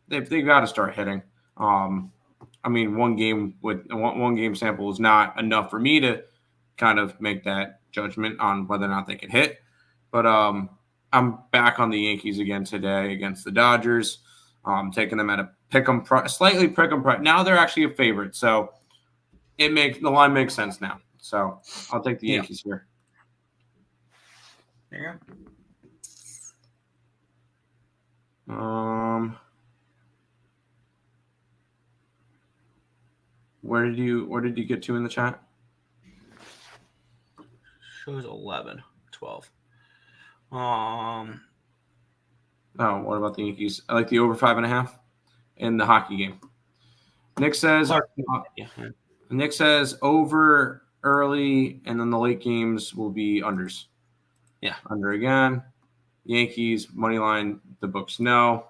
they got to start hitting. I mean, one game sample is not enough for me to kind of make that judgment on whether or not they can hit. But I'm back on the Yankees again today against the Dodgers. Taking them at a slightly pick 'em price. Now they're actually a favorite, so the line makes sense now. So I'll take the Yankees here. There you go. Where did you get to in the chat? Shows 11, 12. Oh, what about the Yankees? I like the over 5.5 in the hockey game. Nick says over early, and then the late games will be unders. Yeah. Under again. Yankees, money line, the books no.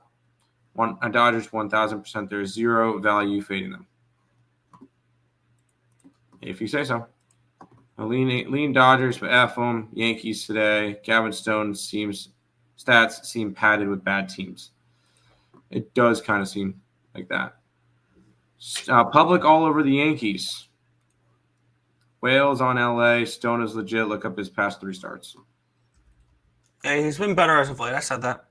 Dodgers, 1,000%. There's zero value fading them. If you say so. Lean Dodgers, but F them. Yankees today. Gavin Stone stats seem padded with bad teams. It does kind of seem like that. Public all over the Yankees. Wales on LA. Stone is legit. Look up his past 3 starts. Yeah, he's been better as of late. I said that.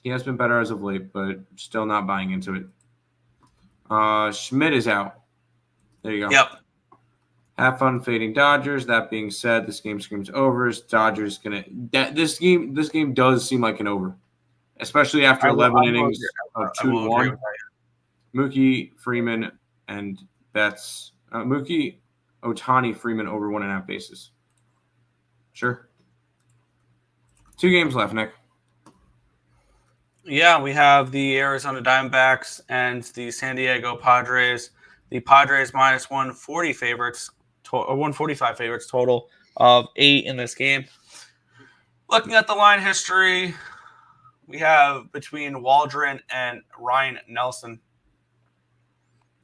He has been better as of late, but still not buying into it. Schmidt is out. There you go. Yep. Have fun fading Dodgers. That being said, this game screams overs. Dodgers this game does seem like an over, especially after 11 innings of 2-1. Mookie, Freeman, and Betts. Mookie, Ohtani, Freeman over 1.5 bases. Sure. 2 games left, Nick. Yeah, we have the Arizona Diamondbacks and the San Diego Padres. The Padres minus 140 favorites, 145 favorites total of 8 in this game. Looking at the line history, we have between Waldron and Ryan Nelson.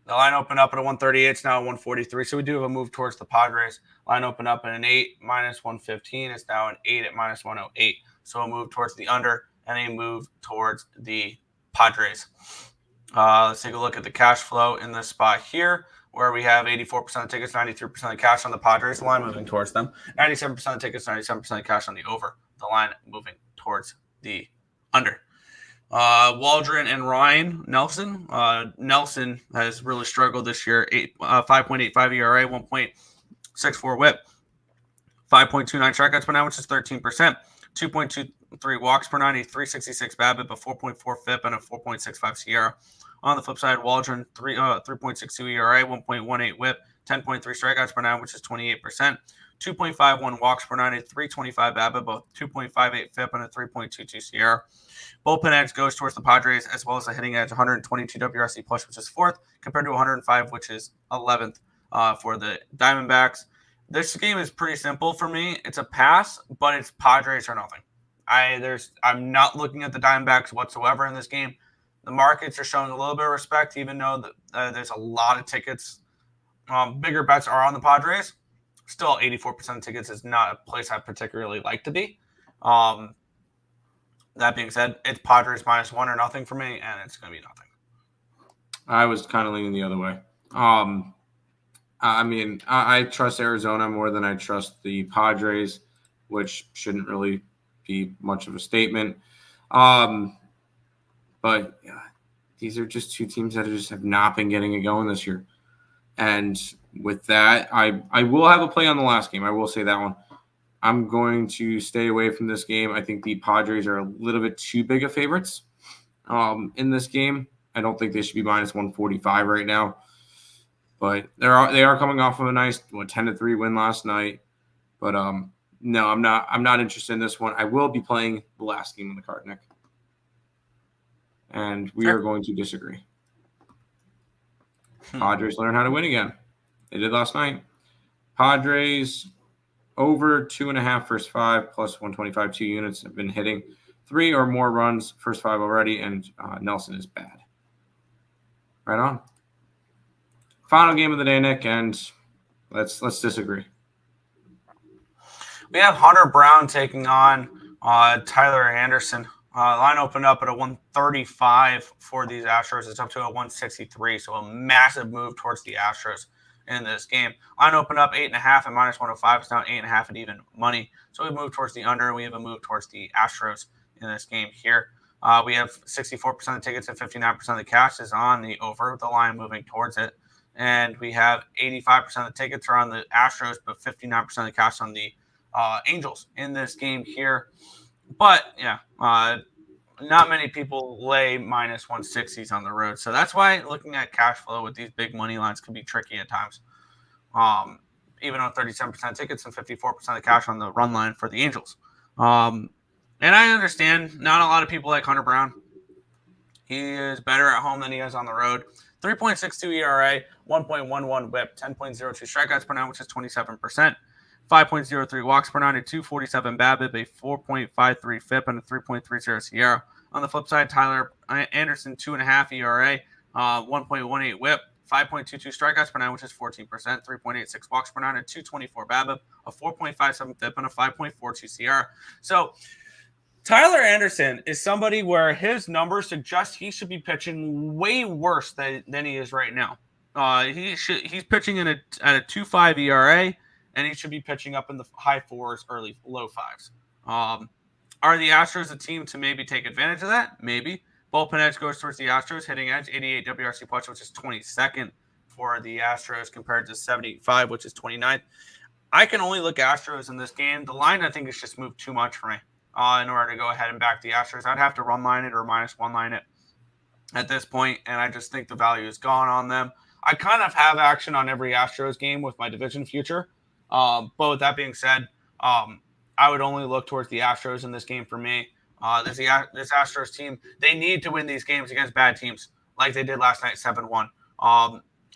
The line opened up at a 138. It's now a 143. So we do have a move towards the Padres. Line opened up at an 8 minus 115. It's now an 8 at minus 108. So a move towards the under and a move towards the Padres. Let's take a look at the cash flow in this spot here, where we have 84% of tickets, 93% of cash on the Padres. The line moving towards them. 97% of tickets, 97% of cash on the over. The line moving towards the under. Waldron and Ryan Nelson. Nelson has really struggled this year. 5.85 ERA, 1.64 WHIP, 5.29 strikeouts per nine, which is 13%. 2.23 walks per nine, a 3.66 BABIP, a 4.4 FIP, and a 4.65 SIERA. On the flip side, Waldron 3.62 ERA, 1.18 WHIP, 10.3 strikeouts per nine, which is 28%. 2.51 walks per nine, a 3.25 BABIP, a 2.58 FIP, and a 3.22 SIERA. Bullpen edge goes towards the Padres, as well as a hitting edge, 122 WRC plus, which is 4th, compared to 105, which is 11th for the Diamondbacks. This game is pretty simple for me. It's a pass, but it's Padres or nothing. I'm not looking at the Diamondbacks whatsoever in this game. The markets are showing a little bit of respect, even though there's a lot of tickets. Bigger bets are on the Padres. Still, 84% of tickets is not a place I particularly like to be. That being said, it's Padres minus 1 or nothing for me, and it's going to be nothing. I was kind of leaning the other way. I trust Arizona more than I trust the Padres, which shouldn't really be much of a statement. But yeah, these are just 2 teams that just have not been getting it going this year. And with that, I will have a play on the last game. I will say that one. I'm going to stay away from this game. I think the Padres are a little bit too big of favorites in this game. I don't think they should be minus 145 right now. But they are coming off of a nice 10-3 win last night. But no, I'm not interested in this one. I will be playing the last game on the card, Nick. And we are going to disagree. Padres learn how to win again. They did last night. Padres over 2.5 first 5 plus 125 2 units have been hitting 3 or more runs first 5 already, and Nelson is bad. Right on. Final game of the day, Nick, and let's disagree. We have Hunter Brown taking on Tyler Anderson. Line opened up at a 135 for these Astros. It's up to a 163, so a massive move towards the Astros in this game. Line opened up 8.5 at minus 105. It's now 8.5 at even money. So we move towards the under. We have a move towards the Astros in this game here. We have 64% of tickets and 59% of the cash is on the over, with the line moving towards it. And we have 85% of the tickets are on the Astros, but 59% of the cash on the Angels in this game here. But, yeah, not many people lay minus 160s on the road. So that's why looking at cash flow with these big money lines can be tricky at times. Even on 37% tickets and 54% of cash on the run line for the Angels. And I understand not a lot of people like Hunter Brown. He is better at home than he is on the road. 3.62 ERA, 1.11 whip, 10.02 strikeouts per nine, which is 27%. 5.03 walks per nine, a 2.47 BABIP, a 4.53 FIP, and a 3.30 SIERA. On the flip side, Tyler Anderson, 2.5 ERA, 1.18 whip, 5.22 strikeouts per nine, which is 14%, 3.86 walks per nine, a 2.24 BABIP, a 4.57 FIP, and a 5.42 SIERA. So Tyler Anderson is somebody where his numbers suggest he should be pitching way worse than he is right now. He's pitching at a 2.5 ERA, and he should be pitching up in the high fours, early low fives. Are the Astros a team to maybe take advantage of that? Maybe. Bullpen edge goes towards the Astros, hitting edge 88 WRC plus, which is 22nd for the Astros compared to 75, which is 29th. I can only look Astros in this game. The line, I think, has just moved too much for me in order to go ahead and back the Astros. I'd have to run line it or -1 line it at this point, and I just think the value is gone on them. I kind of have action on every Astros game with my division future. But with that being said, I would only look towards the Astros in this game for me. This Astros team, they need to win these games against bad teams like they did last night, 7-1.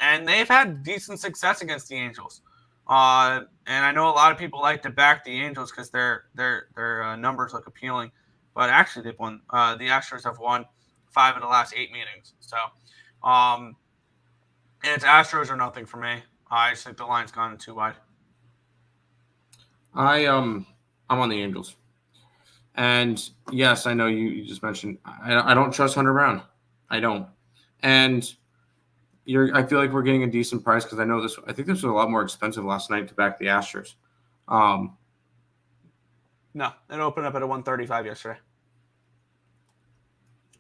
And they've had decent success against the Angels. And I know a lot of people like to back the Angels because their numbers look appealing. But actually, they've won. The Astros have won 5 of the last 8 meetings. So it's Astros or nothing for me. I just think the line's gone too wide. I'm on the Angels. And yes, I know you just mentioned I don't trust Hunter Brown. I don't. And I feel like we're getting a decent price because I think this was a lot more expensive last night to back the Astros. No, it opened up at a 135 yesterday.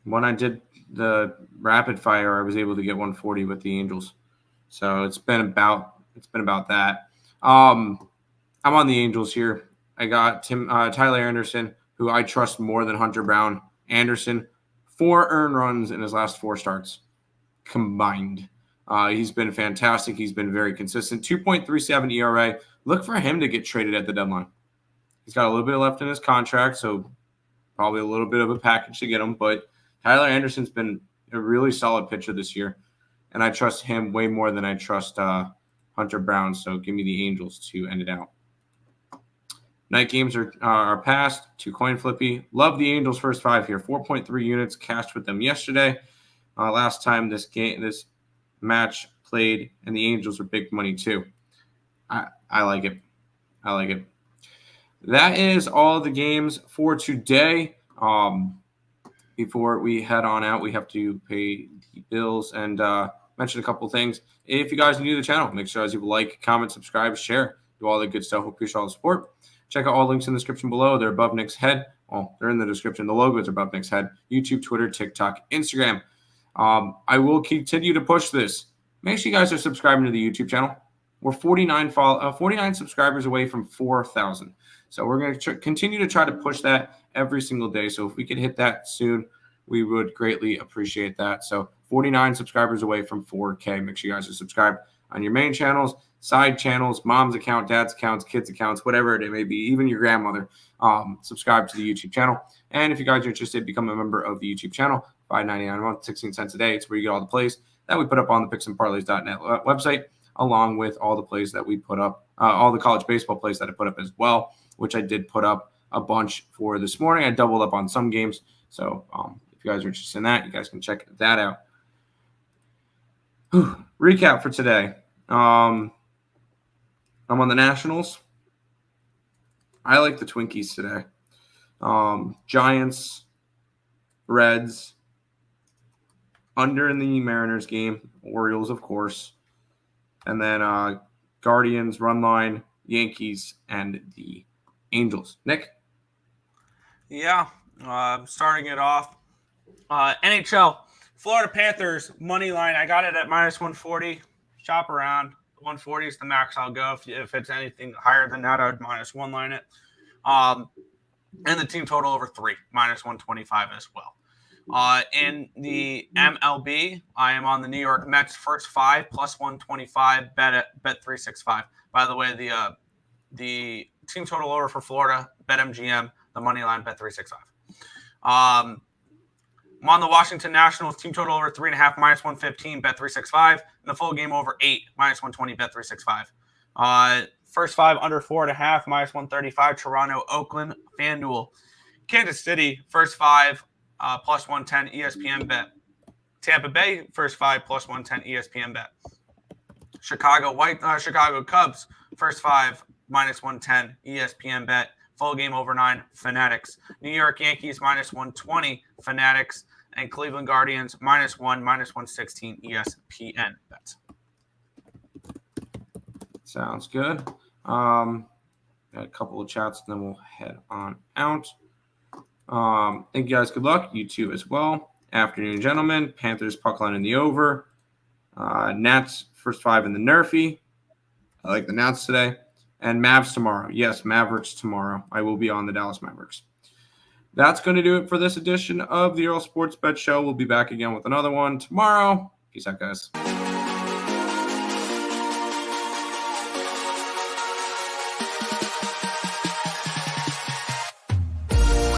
When I did the rapid fire, I was able to get 140 with the Angels. So it's been about that. I'm on the Angels here. I got Tyler Anderson, who I trust more than Hunter Brown. Anderson, 4 earned runs in his last 4 starts combined. He's been fantastic. He's been very consistent. 2.37 ERA. Look for him to get traded at the deadline. He's got a little bit left in his contract, so probably a little bit of a package to get him. But Tyler Anderson's been a really solid pitcher this year, and I trust him way more than I trust Hunter Brown. So give me the Angels to end it out. Night games are passed to coin flippy. Love the Angels' first 5 here. 4.3 units cashed with them yesterday. Last time this match played, and the Angels are big money too. I like it. I like it. That is all the games for today. Before we head on out, we have to pay the bills and mention a couple things. If you guys are new to the channel, make sure you like, comment, subscribe, share, do all the good stuff. We appreciate all the support. Check out all links in the description below. They're above Nick's head. Well, they're in the description. The logos are above Nick's head. YouTube, Twitter, TikTok, Instagram. I will continue to push this. Make sure you guys are subscribing to the YouTube channel. We're 49 subscribers away from 4,000. So we're going to continue to try to push that every single day. So if we could hit that soon, we would greatly appreciate that. So 49 subscribers away from 4K. Make sure you guys are subscribed on your main channels, side channels, mom's account, dad's accounts, kids' accounts, whatever it may be, even your grandmother. Subscribe to the YouTube channel. And if you guys are interested, become a member of the YouTube channel. $5.99 a month, 16 cents a day. It's where you get all the plays that we put up on the picksandparleys.net website, along with all the plays that we put up, all the college baseball plays that I put up as well, which I did put up a bunch for this morning. I doubled up on some games. So if you guys are interested in that, you guys can check that out. Recap for today. I'm on the Nationals. I like the Twinkies today. Giants, Reds, under in the Mariners game, Orioles, of course, and then Guardians, run line, Yankees, and the Angels. Nick? Yeah, starting it off. NHL, Florida Panthers, money line. I got it at -140. Shop around. 140 is the max I'll go. If it's anything higher than that, I would -1 line it. And the team total over 3, -125 as well. In the MLB, I am on the New York Mets first 5 +125 bet 365. By the way, the team total over for Florida, BetMGM the money line, bet 365. I'm on the Washington Nationals team total over 3.5, minus 115, bet 365. And the full game over 8, minus 120, bet 365. First 5 under 4.5, minus 135. Toronto, Oakland, FanDuel. Kansas City, first 5, plus 110, ESPN bet. Tampa Bay, first 5, plus 110, ESPN bet. Chicago Cubs, first 5, minus 110, ESPN bet. Full game over 9, Fanatics. New York Yankees, minus 120, Fanatics. And Cleveland Guardians, minus 1, minus 116, ESPN bet. Sounds good. Got a couple of chats, and then we'll head on out. Thank you guys. Good luck. You too as well. Afternoon, gentlemen. Panthers puck line in the over. Nats first 5 in the Nerfy. I like the Nats today. And Mavs tomorrow. Yes, Mavericks tomorrow. I will be on the Dallas Mavericks. That's going to do it for this edition of the Earle Sports Bet Show. We'll be back again with another one tomorrow. Peace out, guys.